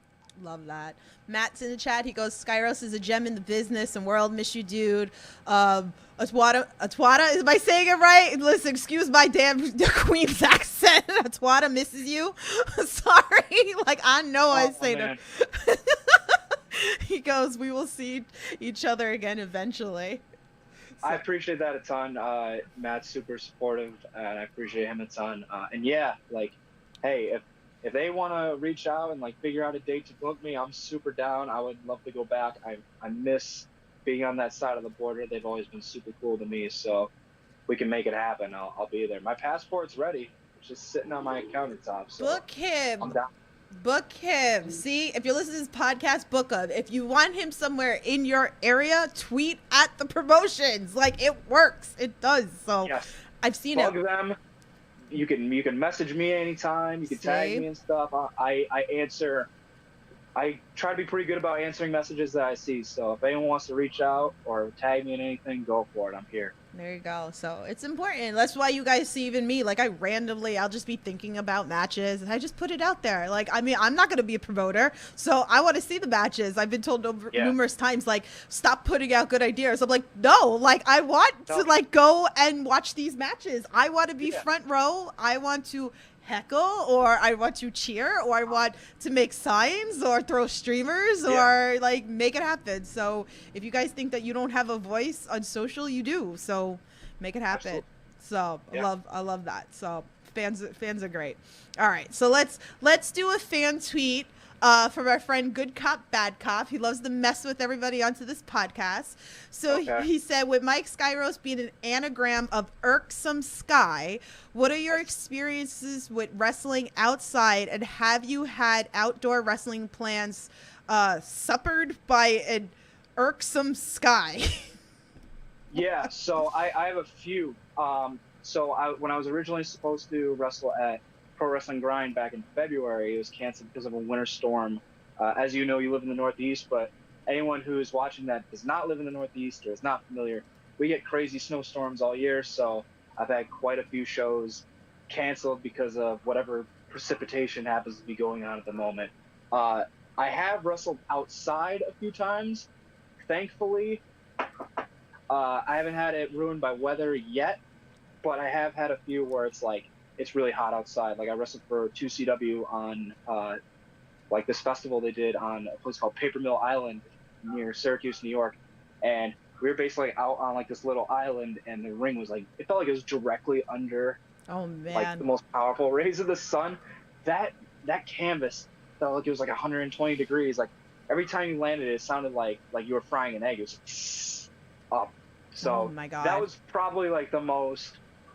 Love that. Matt's in the chat. He goes, Skyros is a gem in the business and world. Miss you, dude. Atwata, am I saying it right? Listen, excuse my damn Queen's accent. Atwata misses you. Sorry. I know I say that. He goes, we will see each other again eventually. I appreciate that a ton. Matt's super supportive, and I appreciate him a ton. And yeah, like, hey, if they want to reach out and like figure out a date to book me, I'm super down. I would love to go back. I miss being on that side of the border. They've always been super cool to me. So we can make it happen. I'll be there. My passport's ready. It's just sitting on my countertop. So Book him. I'm down. Book him. See, if you're listening to this podcast, book him. If you want him somewhere in your area, tweet at the promotions. Like, it works. It does. So Yes. I've seen Plug it. them. You can message me anytime. You can tag me and stuff. I answer. I try to be pretty good about answering messages that I see. So if anyone wants to reach out or tag me in anything, go for it. I'm here. There you go. So it's important. That's why you guys see even me. Like, I'll just be thinking about matches and I just put it out there. Like, I mean, I'm not going to be a promoter, so I want to see the matches. I've been told numerous times, like, stop putting out good ideas. I'm like, no, like, I want to like go and watch these matches. I want to be front row. I want to heckle, or I want to cheer, or I want to make signs or throw streamers or like make it happen. So if you guys think that you don't have a voice on social, you do. So make it happen. Absolutely. So I love that. So fans are great. All right. So let's do a fan tweet from our friend Good Cop, Bad Cop. He loves to mess with everybody onto this podcast. So he said, with Mike Skyros being an anagram of irksome sky, what are your experiences with wrestling outside, and have you had outdoor wrestling plans suppered by an irksome sky? Yeah, so I have a few. When I was originally supposed to wrestle at Pro Wrestling Grind back in February, it was canceled because of a winter storm. As you know, you live in the Northeast, but anyone who is watching that does not live in the Northeast or is not familiar, we get crazy snowstorms all year. So I've had quite a few shows canceled because of whatever precipitation happens to be going on at the moment. I have wrestled outside a few times. Thankfully, I haven't had it ruined by weather yet, but I have had a few where it's like, it's really hot outside. Like, I wrestled for 2CW on like this festival they did on a place called Paper Mill Island near Syracuse, New York, and we were basically out on like this little island, and the ring was like, it felt like it was directly under like the most powerful rays of the sun. That canvas felt like it was like 120 degrees. Like, every time you landed, it sounded like you were frying an egg. It was up. So oh my God. That was probably like the most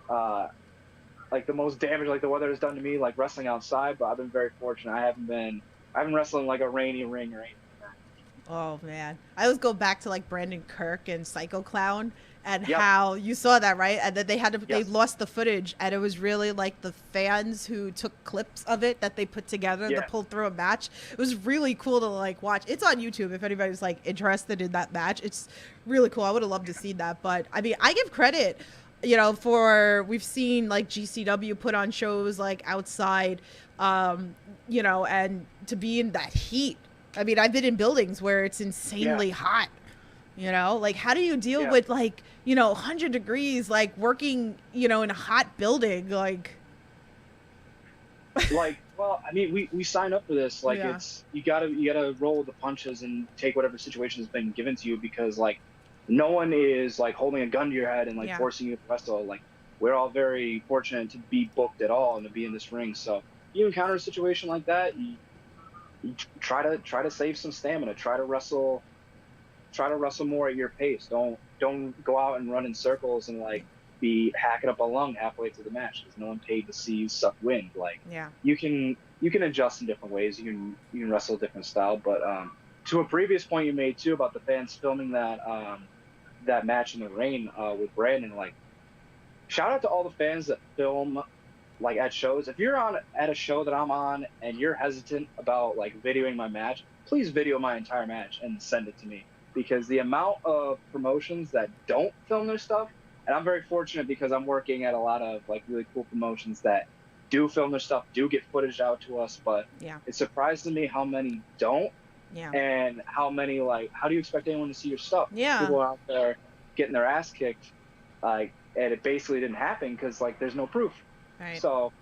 damage like the weather has done to me, like wrestling outside. But I've been very fortunate. I haven't wrestled in like a rainy ring or anything like that. Oh man, I always go back to like Brandon Kirk and Psycho Clown, and how you saw that, right? And then they lost the footage, and it was really like the fans who took clips of it that they put together to pull through a match. It was really cool to like watch. It's on YouTube if anybody's like interested in that match. It's really cool. I would have loved to see that. But I mean, I give credit, we've seen like GCW put on shows like outside, and to be in that heat. I mean, I've been in buildings where it's insanely hot, like how do you deal with like, 100 degrees, like working, in a hot building, like, well, I mean, we sign up for this. Like, it's, you gotta roll with the punches and take whatever situation has been given to you, because like, no one is like holding a gun to your head and like forcing you to wrestle. Like, we're all very fortunate to be booked at all and to be in this ring. So you encounter a situation like that, you try to save some stamina. Try to wrestle more at your pace. Don't go out and run in circles and like be hacking up a lung halfway through the match. There's no one paid to see you suck wind. Like, you can adjust in different ways. You can wrestle a different style. But to a previous point you made too about the fans filming that match in the rain with Brandon, like, shout out to all the fans that film like at shows. If you're at a show that I'm on and you're hesitant about like videoing my match, please video my entire match and send it to me, because the amount of promotions that don't film their stuff, and I'm very fortunate because I'm working at a lot of like really cool promotions that do film their stuff, do get footage out to us, but it surprises me how many don't. And how many, like, how do you expect anyone to see your stuff? People out there getting their ass kicked, like, and it basically didn't happen because like there's no proof. Right. So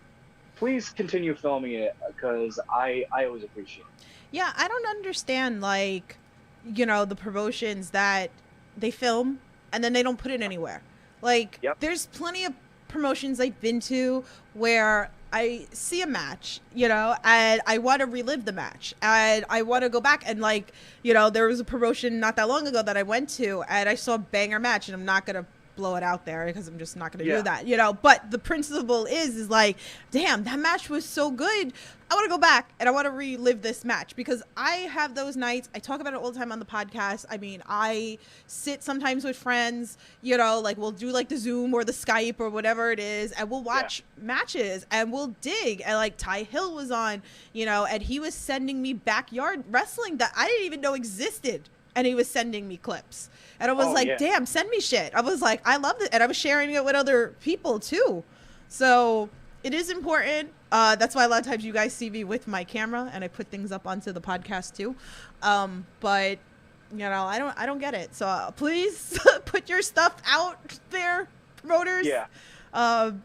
please continue filming it, because I always appreciate it. Yeah, I don't understand, like, the promotions that they film and then they don't put it anywhere. Like, Yep. there's plenty of promotions I've been to where I see a match, you know, and I want to relive the match, and I want to go back and, like, you know, there was a promotion not that long ago that I went to, and I saw a banger match, and I'm not going to blow it out there because I'm just not going to do that, you know. But the principle is like, damn, that match was so good. I want to go back and I want to relive this match, because I have those nights. I talk about it all the time on the podcast. I mean, I sit sometimes with friends, you know, like we'll do like the Zoom or the Skype or whatever it is, and we'll watch matches and we'll dig. And like Ty Hill was on, you know, and he was sending me backyard wrestling that I didn't even know existed. And he was sending me clips. And I was damn, send me shit. I was like, I love it. And I was sharing it with other people too. So it is important. That's why a lot of times you guys see me with my camera and I put things up onto the podcast too. But you know, I don't get it. So please put your stuff out there, promoters. Yeah.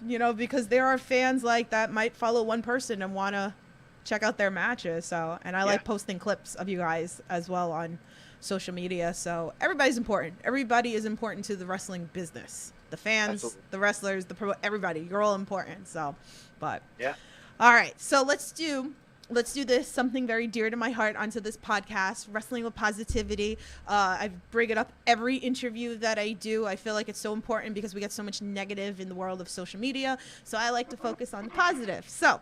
You know, because there are fans like that might follow one person and want to check out their matches. So, and I like posting clips of you guys as well on social media. So everybody's important. Everybody is important to the wrestling business. The fans, the wrestlers, everybody. You're all important. So, but yeah. All right. So let's do this, something very dear to my heart, onto this podcast, Wrestling with Positivity. I bring it up every interview that I do. I feel like it's so important because we get so much negative in the world of social media. So I like to focus on the positive. So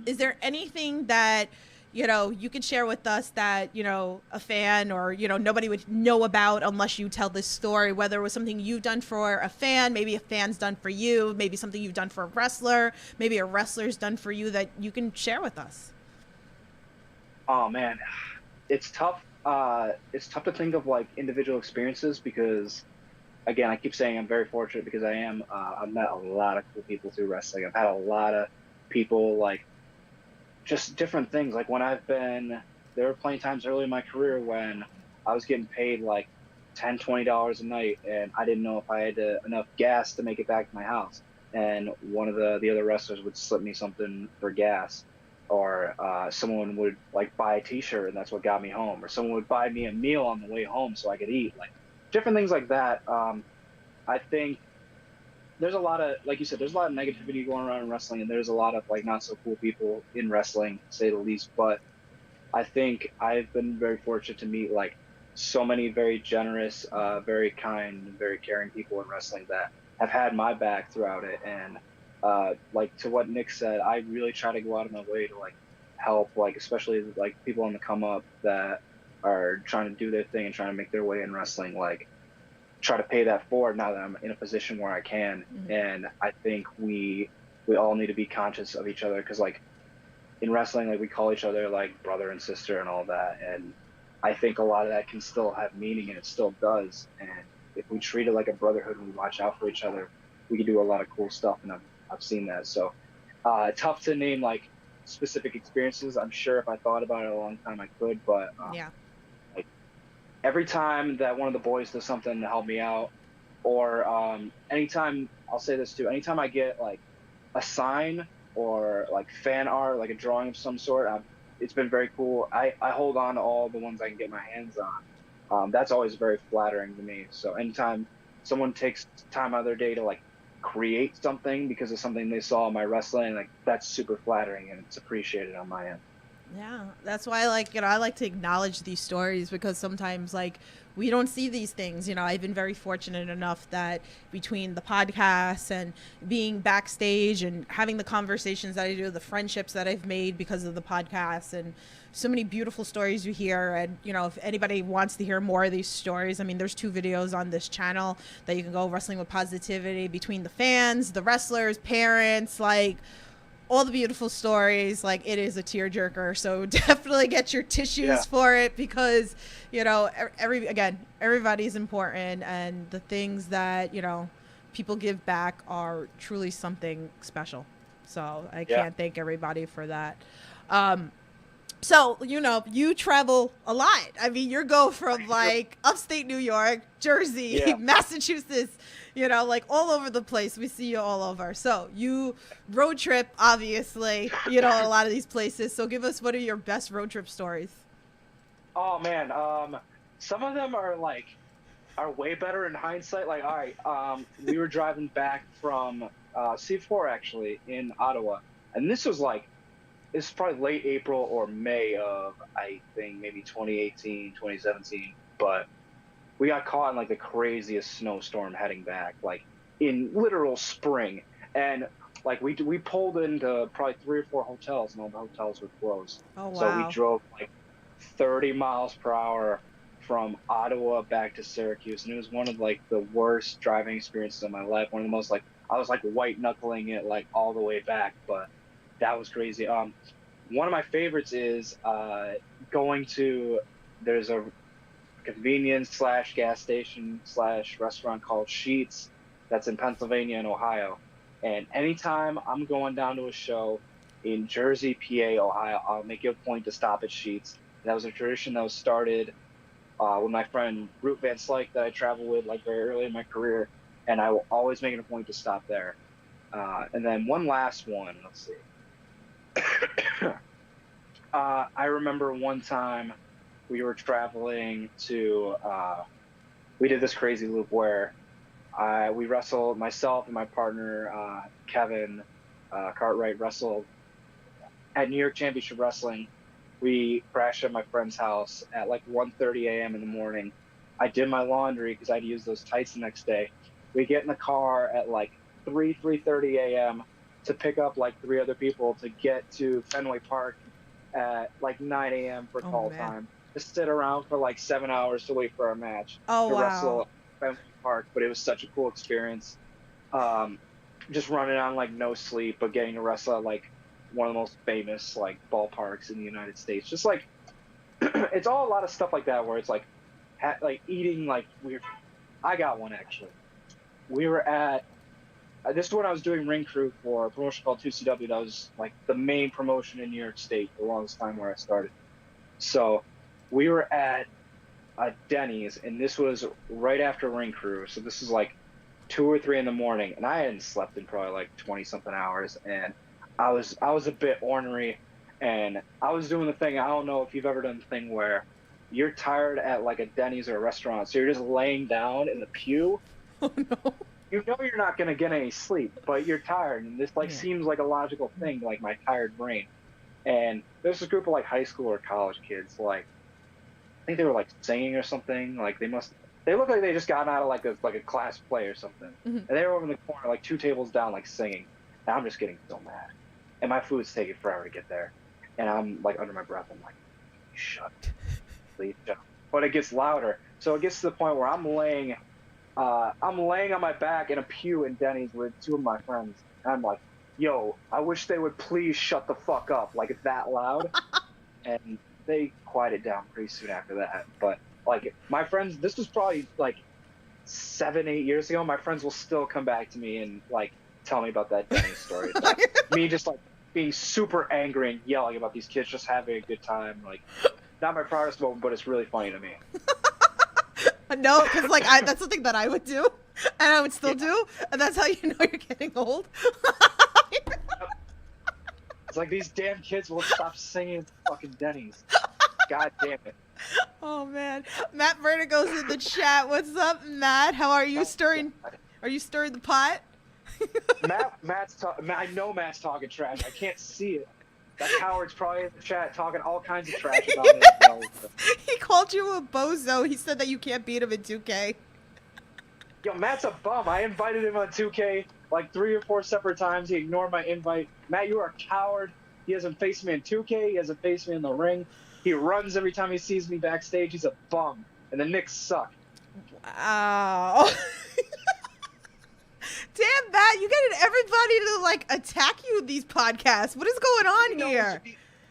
is there anything that, you know, you could share with us that, you know, a fan or, you know, nobody would know about unless you tell this story, whether it was something you've done for a fan, maybe a fan's done for you, maybe something you've done for a wrestler, maybe a wrestler's done for you that you can share with us? Oh man, it's tough. It's tough to think of like individual experiences because, again, I keep saying I'm very fortunate because I've met a lot of cool people through wrestling. I've had a lot of people, like, just different things. Like when there were plenty of times early in my career when I was getting paid like $10, $20 a night, and I didn't know if I had enough gas to make it back to my house. And one of the other wrestlers would slip me something for gas, or someone would like buy a T-shirt and that's what got me home, or someone would buy me a meal on the way home so I could eat. Like different things like that. I think there's a lot of, like you said, there's a lot of negativity going around in wrestling, and there's a lot of like not so cool people in wrestling, to say the least. But I think I've been very fortunate to meet like so many very generous, very kind, very caring people in wrestling that have had my back throughout it. And like to what Nick said, I really try to go out of my way to like help, like especially like people on the come up that are trying to do their thing and trying to make their way in wrestling. Like try to pay that forward now that I'm in a position where I can. Mm-hmm. And I think we all need to be conscious of each other, because like in wrestling, like we call each other like brother and sister and all that, and I think a lot of that can still have meaning, and it still does. And if we treat it like a brotherhood and we watch out for each other, we can do a lot of cool stuff, and I've seen that. So tough to name like specific experiences. I'm sure if I thought about it a long time I could, but every time that one of the boys does something to help me out, or anytime, I'll say this too, anytime I get like a sign or like fan art, like a drawing of some sort, it's been very cool. I hold on to all the ones I can get my hands on. That's always very flattering to me. So anytime someone takes time out of their day to like create something because of something they saw in my wrestling, like that's super flattering and it's appreciated on my end. Yeah, that's why I like to acknowledge these stories, because sometimes like we don't see these things. You know, I've been very fortunate enough that between the podcasts and being backstage and having the conversations that I do, the friendships that I've made because of the podcasts, and so many beautiful stories you hear. And, you know, if anybody wants to hear more of these stories, I mean, there's 2 videos on this channel that you can go, Wrestling with Positivity, between the fans, the wrestlers, parents, like all the beautiful stories. Like, it is a tearjerker. So definitely get your tissues for it, because, you know, everybody's important, and the things that, you know, people give back are truly something special. So I can't thank everybody for that. So, you know, you travel a lot. I mean, you go from like upstate New York, Jersey, Massachusetts, you know, like all over the place. We see you all over. So you road trip, obviously, you know, a lot of these places. So give us, what are your best road trip stories? Oh man. Some of them are like are way better in hindsight. Like, all right, we were driving back from C4 actually in Ottawa, and this was like, it's probably late April or May of, I think, maybe 2018, 2017. But we got caught in like the craziest snowstorm heading back, like in literal spring. And like we pulled into probably 3 or 4 hotels, and all the hotels were closed. Oh, wow. So we drove like 30 miles per hour from Ottawa back to Syracuse, and it was one of like the worst driving experiences of my life. One of the most, like, I was like white knuckling it like all the way back, but that was crazy. One of my favorites is going to, there's a convenience slash gas station slash restaurant called Sheetz that's in Pennsylvania and Ohio. And anytime I'm going down to a show in Jersey, PA, Ohio, I'll make it a point to stop at Sheetz. That was a tradition that was started with my friend Root Van Slyke that I traveled with like very early in my career, and I will always make it a point to stop there. And then one last one, let's see. I remember one time we were traveling to, we did this crazy loop where we wrestled, myself and my partner, Kevin Cartwright, wrestled at New York Championship Wrestling. We crashed at my friend's house at like 1:30 a.m. in the morning. I did my laundry because I had to use those tights the next day. We get in the car at like 3:30 a.m. to pick up like 3 other people to get to Fenway Park at like 9 a.m. for call time. To sit around for like 7 hours to wait for our match to wrestle at Fenway Park. But it was such a cool experience. Just running on like no sleep, but getting to wrestle at like one of the most famous like ballparks in the United States. Just like, it's all a lot of stuff like that where it's like, like eating like weird. I got one actually. We were at, this is when I was doing ring crew for a promotion called 2CW. That was like the main promotion in New York State for the longest time where I started. So we were at a Denny's, and this was right after ring crew. So this is like 2 or 3 in the morning, and I hadn't slept in probably like 20 something hours, and I was a bit ornery, and I was doing the thing. I don't know if you've ever done the thing where you're tired at like a Denny's or a restaurant, so you're just laying down in the pew. Oh no. You know you're not going to get any sleep, but you're tired, and this like seems like a logical thing, like my tired brain. And there's a group of like high school or college kids, like I think they were like singing or something. Like they look like they just got out of like a class play or something. Mm-hmm. And they were over in the corner, like 2 tables down, like singing. And I'm just getting so mad. And my food's taking forever to get there. And I'm like under my breath, I'm like, shut. Please shut. But it gets louder. So it gets to the point where I'm laying on my back in a pew in Denny's with 2 of my friends. And I'm like, yo, I wish they would please shut the fuck up. Like, it's that loud. And they quieted down pretty soon after that. But, like, my friends, this was probably, like, 7-8 years ago. My friends will still come back to me and, like, tell me about that Denny's story. Like, me just, like, being super angry and yelling about these kids just having a good time. Like, not my proudest moment, but it's really funny to me. No, because like that's something that I would do, and I would still do, and that's how you know you're getting old. It's like these damn kids won't stop singing at fucking Denny's. God damn it. Oh man, Matt Vertigo's in the chat. What's up, Matt? How are you stirring? Are you stirring the pot? I know Matt's talking trash. I can't see it. That coward's probably in the chat talking all kinds of trash about me. He called you a bozo. He said that you can't beat him in 2K. Yo, Matt's a bum. I invited him on 2K like 3 or 4 separate times. He ignored my invite. Matt, you are a coward. He hasn't faced me in 2K. He hasn't faced me in the ring. He runs every time he sees me backstage. He's a bum. And the Knicks suck. Wow. Damn, Matt, you getting everybody to, like, attack you in these podcasts. What is going on here?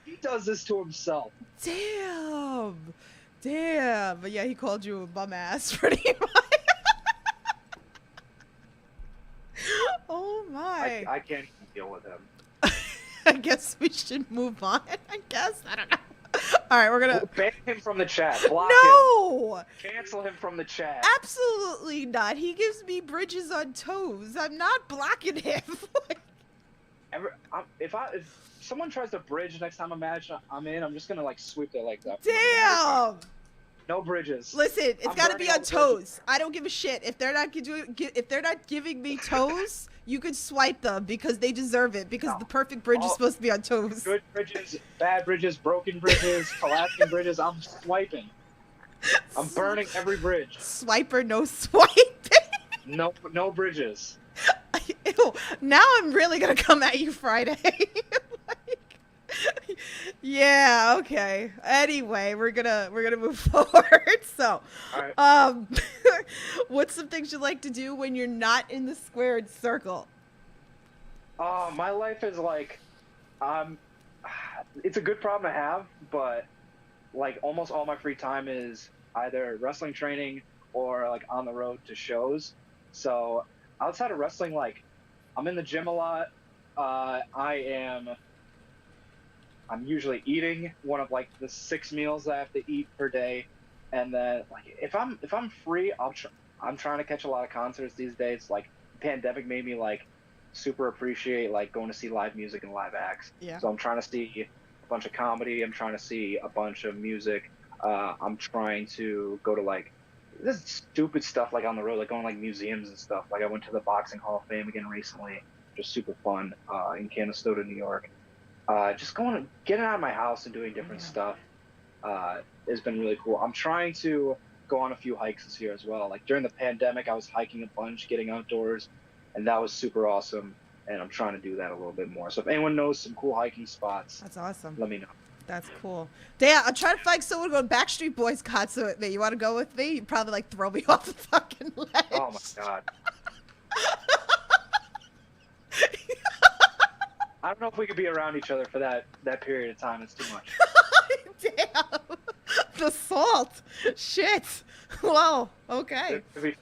He does this to himself. Damn. But yeah, he called you a bum ass pretty much. Oh, my. I can't even deal with him. I guess we should move on, I guess. I don't know. All right, we're going to... Ban him from the chat. Block No! him. Cancel him from the chat. Absolutely not. He gives me bridges on toes. I'm not blocking him. If someone tries to bridge next time I'm in, I'm just going to, like, sweep their legs up. Damn! No bridges. Listen, it's I'm got to burning be all on the bridges. toes. I don't give a shit if they're not giving me toes. You can swipe them because they deserve it. Because No. the perfect bridge is All- supposed to be on toes. Good bridges, bad bridges, broken bridges, collapsing bridges. I'm swiping. I'm burning every bridge. Swiper, no swiping. No bridges. Ew, now I'm really gonna come at you Friday. Like, yeah, okay. Anyway, we're gonna move forward. So, All right. what's some things you like to do when you're not in the squared circle? My life is like, it's a good problem to have, but like almost all my free time is either wrestling training or like on the road to shows. So outside of wrestling, like I'm in the gym a lot. I'm usually eating one of like the 6 meals I have to eat per day, and then like if I'm free, I'm trying to catch a lot of concerts these days. Like the pandemic made me like super appreciate like going to see live music and live acts. Yeah. So I'm trying to see a bunch of comedy. I'm trying to see a bunch of music. I'm trying to go to like this stupid stuff like on the road, like going like museums and stuff. Like I went to the Boxing Hall of Fame again recently, just super fun in Canastota, New York. Just getting out of my house and doing different stuff has been really cool. I'm trying to go on a few hikes this year as well. Like during the pandemic, I was hiking a bunch, getting outdoors, and that was super awesome. And I'm trying to do that a little bit more. So if anyone knows some cool hiking spots, That's awesome. let me know. That's cool. Damn, I'm trying to find someone to go to Backstreet Boys concert with me. You want to go with me? You'd probably like throw me off the fucking ledge. Oh my god. I don't know if we could be around each other for that period of time. It's too much. Damn. The salt. Shit. Whoa. Okay. We'd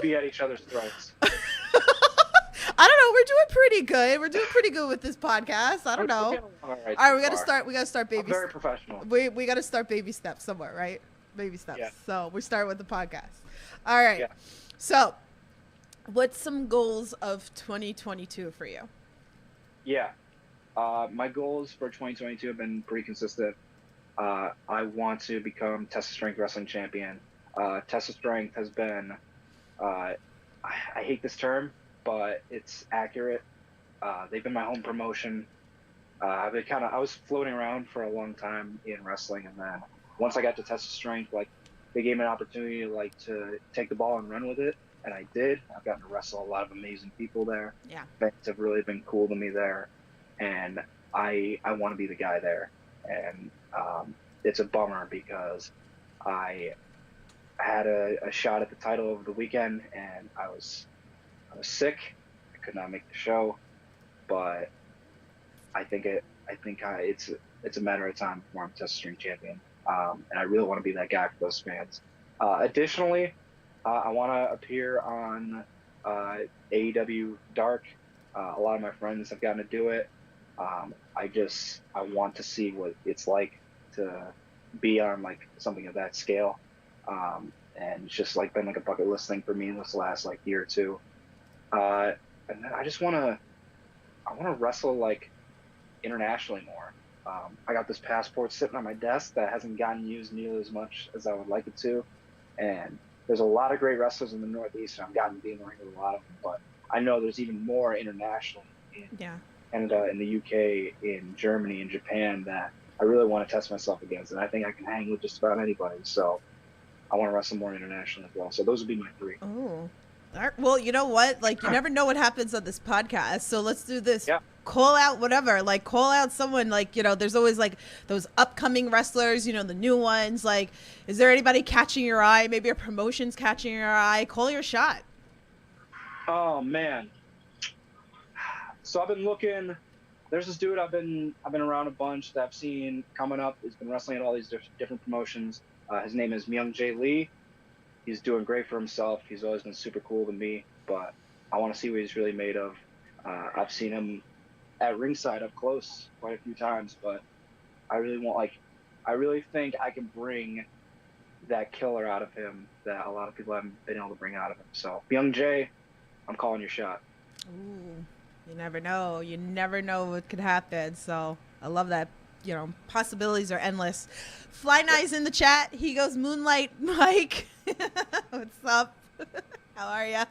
be at each other's throats. I don't know. We're doing pretty good. We're doing pretty good with this podcast. I don't know. All All right, we gotta start baby. I'm very professional. We gotta start baby steps somewhere, right? Baby steps. Yeah. So we start with the podcast. All right. Yeah. So, what's some goals of 2022 for you? Yeah. My goals for 2022 have been pretty consistent. I want to become Tessa Strength Wrestling Champion. Tessa Strength has been, I hate this term, but it's accurate. They've been my home promotion. I was floating around for a long time in wrestling, and then once I got to Tessa Strength, like they gave me an opportunity to take the ball and run with it, and I did. I've gotten to wrestle a lot of amazing people there. Yeah. Fans have really been cool to me there, and I want to be the guy there. And it's a bummer because I had a shot at the title over the weekend, and I was sick. I could not make the show, but I think it's a matter of time before I'm Tessa Strength champion, and I really want to be that guy for those fans. Additionally, I want to appear on AEW Dark. A lot of my friends have gotten to do it. I want to see what it's like to be on like something of that scale, and it's just like been like a bucket list thing for me this last like year or two. And then I want to wrestle like internationally more. I got this passport sitting on my desk that hasn't gotten used nearly as much as I would like it to, and there's a lot of great wrestlers in the Northeast, and I've gotten to be in the ring with a lot of them, but I know there's even more internationally in Canada, in the UK, in Germany, in Japan that I really want to test myself against, and I think I can hang with just about anybody, so I want to wrestle more internationally as well. So those would be my 3. Oh. All right. Well, you know what? Like, you never know what happens on this podcast, so let's do this. Yeah. Call out whatever. Like, call out someone. Like, you know, there's always like those upcoming wrestlers. You know, the new ones. Like, is there anybody catching your eye? Maybe a promotion's catching your eye. Call your shot. Oh man. So I've been looking. There's this dude I've been around a bunch that I've seen coming up. He's been wrestling at all these different promotions. His name is Myung Jae Lee. He's doing great for himself. He's always been super cool to me, but I want to see what he's really made of. I've seen him at ringside up close quite a few times, but I really think I can bring that killer out of him that a lot of people haven't been able to bring out of him. So, Myung Jae, I'm calling your shot. Ooh, you never know. You never know what could happen. So I love that. possibilities are endless. Fly Nye's in the chat. He goes, Moonlight Mike. What's up? How are ya?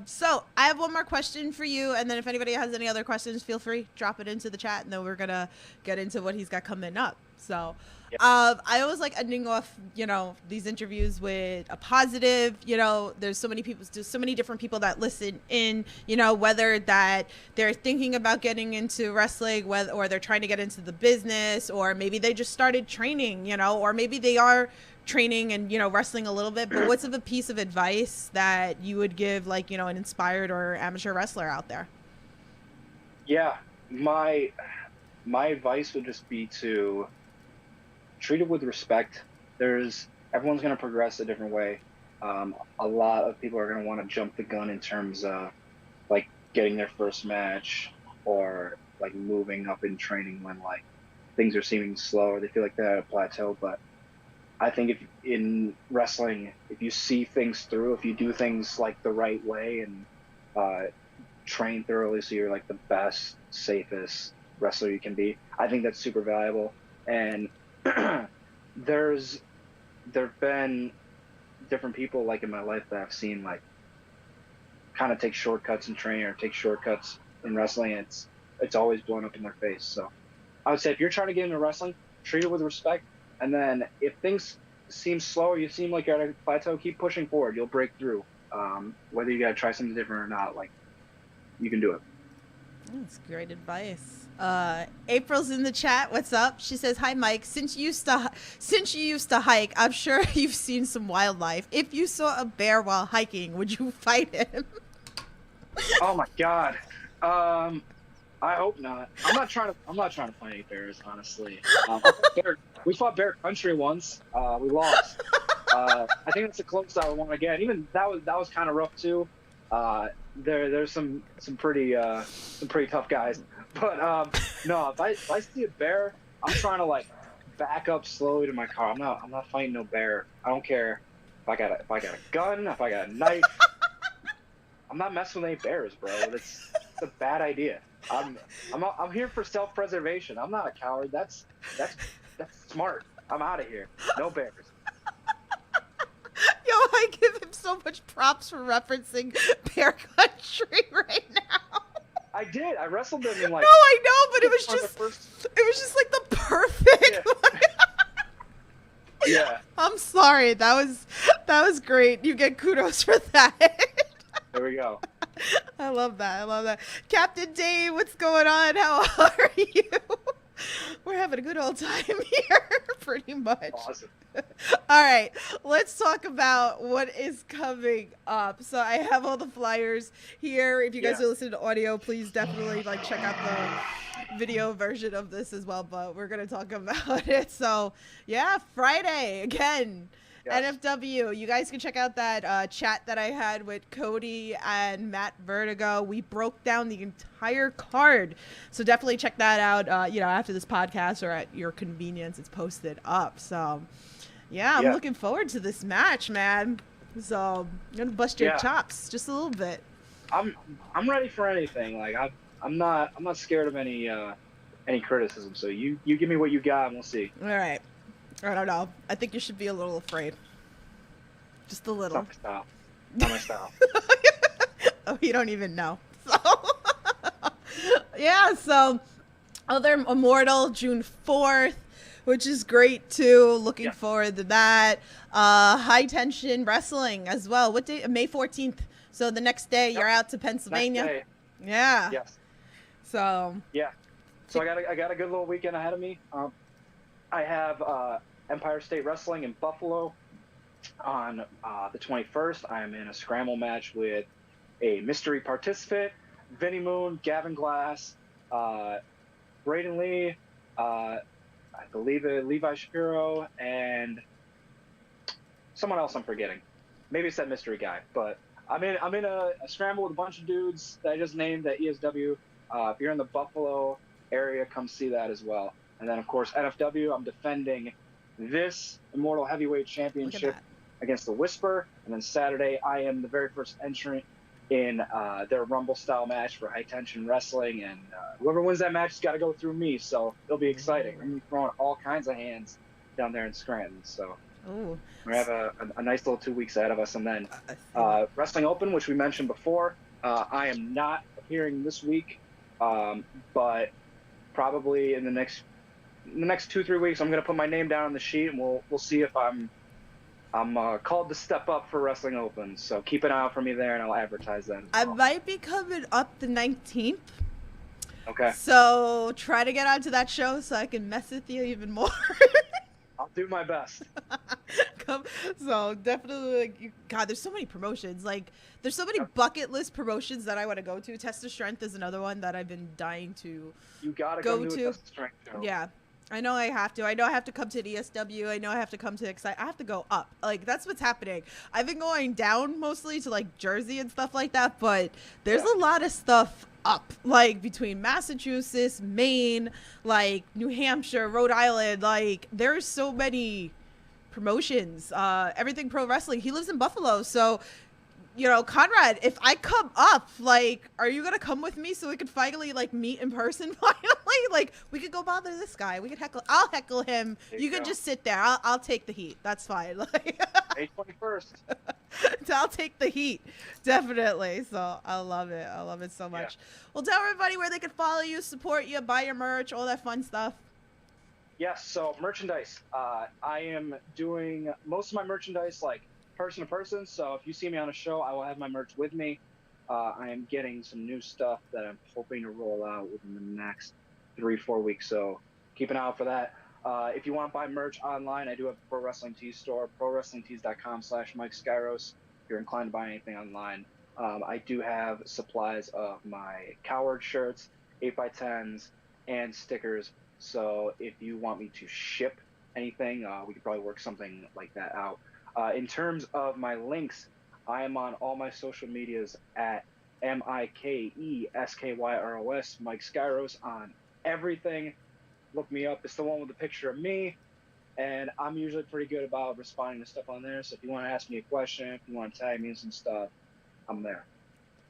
So I have one more question for you, and then if anybody has any other questions, feel free, drop it into the chat, and then we're gonna get into what he's got coming up. So I always like ending off, these interviews with a positive. There's so many different people that listen in, whether that they're thinking about getting into wrestling, or they're trying to get into the business, or maybe they just started training, or maybe they are training and wrestling a little bit. But what's a piece of advice that you would give, like, an inspired or amateur wrestler out there? Yeah, my advice would just be to treat it with respect. Everyone's going to progress a different way. A lot of people are going to want to jump the gun in terms of like getting their first match, or like moving up in training when like things are seeming slow, or they feel like they're at a plateau. But I think if in wrestling, if you see things through, if you do things like the right way and train thoroughly, so you're like the best, safest wrestler you can be, I think that's super valuable. And there've been different people like in my life that I've seen like kind of take shortcuts in training or take shortcuts in wrestling, and it's always blown up in their face. So I would say if you're trying to get into wrestling, treat it with respect. And then if things seem slow, or you seem like you're at a plateau, keep pushing forward. You'll break through. Whether you got to try something different or not, like, you can do it. That's great advice. April's in the chat. What's up? She says, "Hi, Mike. Since you used to hike, I'm sure you've seen some wildlife. If you saw a bear while hiking, would you fight him?" Oh my God. I hope not. I'm not trying to fight any bears, honestly. We fought bear country once. We lost. I think that's the closest I would want to get. Even that was kind of rough too. There's some pretty tough guys. But no, if I see a bear, I'm trying to like back up slowly to my car. I'm not fighting no bear. I don't care if I got a gun, if I got a knife. I'm not messing with any bears, bro. It's a bad idea. I'm here for self-preservation. I'm not a coward. That's smart. I'm out of here. No bears. Yo, I give him so much props for referencing bear country right now. I did. I wrestled them in like. No, I know, but it was just like the perfect. Yeah. I'm sorry. That was great. You get kudos for that. There we go. I love that. Captain Dave, what's going on? How are you? We're having a good old time here, pretty much. Awesome. All right, let's talk about what is coming up. So I have all the flyers here. If you guys are listening to audio, please definitely check out the video version of this as well. But we're gonna talk about it. So yeah, Friday again. Yes. NFW, you guys can check out that chat that I had with Cody and Matt Vertigo. We broke down the entire card, so definitely check that out. After this podcast or at your convenience, it's posted up. So, I'm looking forward to this match, man. So I'm gonna bust your chops just a little bit. I'm ready for anything. Like I'm not scared of any criticism. So you give me what you got, and we'll see. All right. I don't know. I think you should be a little afraid. Just a little. Not my style. Oh, you don't even know. So other Immortal, June 4th, which is great too. Looking forward to that. High Tension Wrestling as well. What day? May 14th. So the next day you're out to Pennsylvania. Next day. Yeah. Yes. So. Yeah. So I got a good little weekend ahead of me. I have Empire State Wrestling in Buffalo on the 21st. I am in a scramble match with a mystery participant, Vinnie Moon, Gavin Glass, Braden Lee, I believe Levi Shapiro, and someone else I'm forgetting. Maybe it's that mystery guy. But I'm in a scramble with a bunch of dudes that I just named at ESW. If you're in the Buffalo area, come see that as well. And then, of course, NFW, I'm defending this Immortal Heavyweight Championship against the Whisper. And then Saturday, I am the very first entrant in their Rumble style match for high tension wrestling, and whoever wins that match has got to go through me. So it'll be exciting. I'm throwing all kinds of hands down there in Scranton. So Ooh. we have a nice little 2 weeks ahead of us, and then I see. Wrestling Open, which we mentioned before. I am not appearing this week, but probably in the next 2-3 weeks, I'm gonna put my name down on the sheet, and we'll see if I'm called to step up for Wrestling Open. So keep an eye out for me there, and I'll advertise that. I might be coming up the 19th. Okay. So try to get onto that show so I can mess with you even more. I'll do my best. So definitely, like, God, there's so many promotions. Like, there's so many bucket list promotions that I want to go to. Test of Strength is another one that I've been dying to You gotta go go to. to a Test of Strength show. Yeah. I know I have to. I know I have to come to the ESW. I know I have to come to Excite. I have to go up. Like, that's what's happening. I've been going down mostly to, like, Jersey and stuff like that, but there's a lot of stuff up, like, between Massachusetts, Maine, like, New Hampshire, Rhode Island. Like, there's so many promotions. Everything Pro Wrestling. He lives in Buffalo, so, you know, Conrad, if I come up, like, are you gonna come with me so we could finally, like, meet in person finally? Like, we could go bother this guy. We could heckle. I'll heckle him. You could just sit there. I'll take the heat. That's fine. Like, May 21st. I'll take the heat, definitely. So I love it. I love it so much. Well, tell everybody where they can follow you, support you, buy your merch, all that fun stuff. Yes. So merchandise. I am doing most of my merchandise like person to person. So if you see me on a show, I will have my merch with me. I am getting some new stuff that I'm hoping to roll out within the next 3-4 weeks. So keep an eye out for that. If you want to buy merch online, I do have a Pro Wrestling Tees store, prowrestlingtees.com/Mike Skyros. If you're inclined to buy anything online, I do have supplies of my Coward shirts, 8x10s, and stickers. So if you want me to ship anything, we could probably work something like that out. In terms of my links, I am on all my social medias at MikeSkyros, Mike Skyros on everything. Look me up. It's the one with the picture of me, and I'm usually pretty good about responding to stuff on there. So if you want to ask me a question, if you want to tag me in some stuff, I'm there.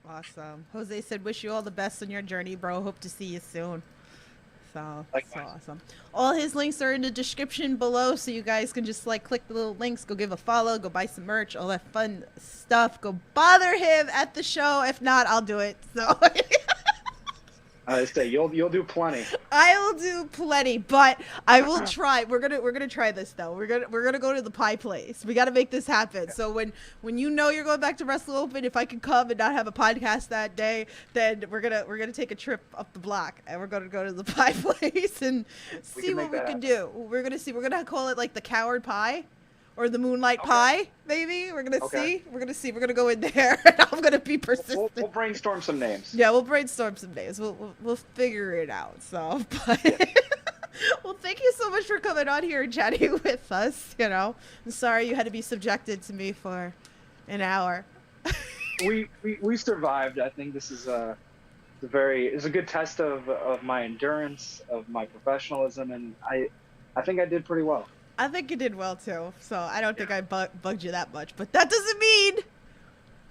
Awesome. Jose said, wish you all the best on your journey, bro. Hope to see you soon. So, Likewise. awesome. All his links are in the description below, so you guys can just, like, click the little links, go give a follow, go buy some merch, all that fun stuff. Go bother him at the show. If not, I'll do it. So I say you'll do plenty. I will do plenty, but I will try. We're gonna try this though. We're gonna go to the pie place. We gotta make this happen. So when you know you're going back to Wrestle Open, if I can come and not have a podcast that day, then we're gonna take a trip up the block and we're gonna go to the pie place and see what we can do. We're gonna call it like the Coward Pie. Or the Moonlight Pie, maybe. We're gonna see. We're gonna go in there, and I'm gonna be persistent. We'll brainstorm some names. Yeah, we'll brainstorm some names. We'll figure it out. So, but well, thank you so much for coming on here and chatting with us. You know, I'm sorry you had to be subjected to me for an hour. we survived. I think this is a good test of my endurance, of my professionalism, and I think I did pretty well. I think you did well too. So I don't think I bugged you that much, but that doesn't mean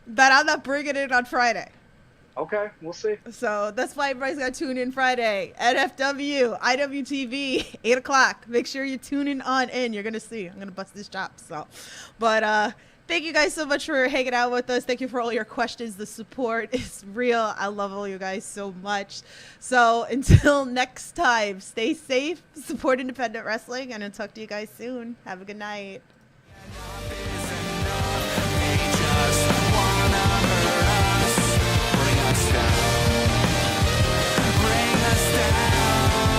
that I'm not bringing it on Friday. Okay, we'll see. So that's why everybody's got to tune in Friday. NFW, IWTV, 8 o'clock. Make sure you tune in on in. You're going to see. I'm going to bust this chop. So, but thank you guys so much for hanging out with us. Thank you for all your questions. The support is real. I love all you guys so much. So until next time, stay safe, support independent wrestling, and I'll talk to you guys soon. Have a good night.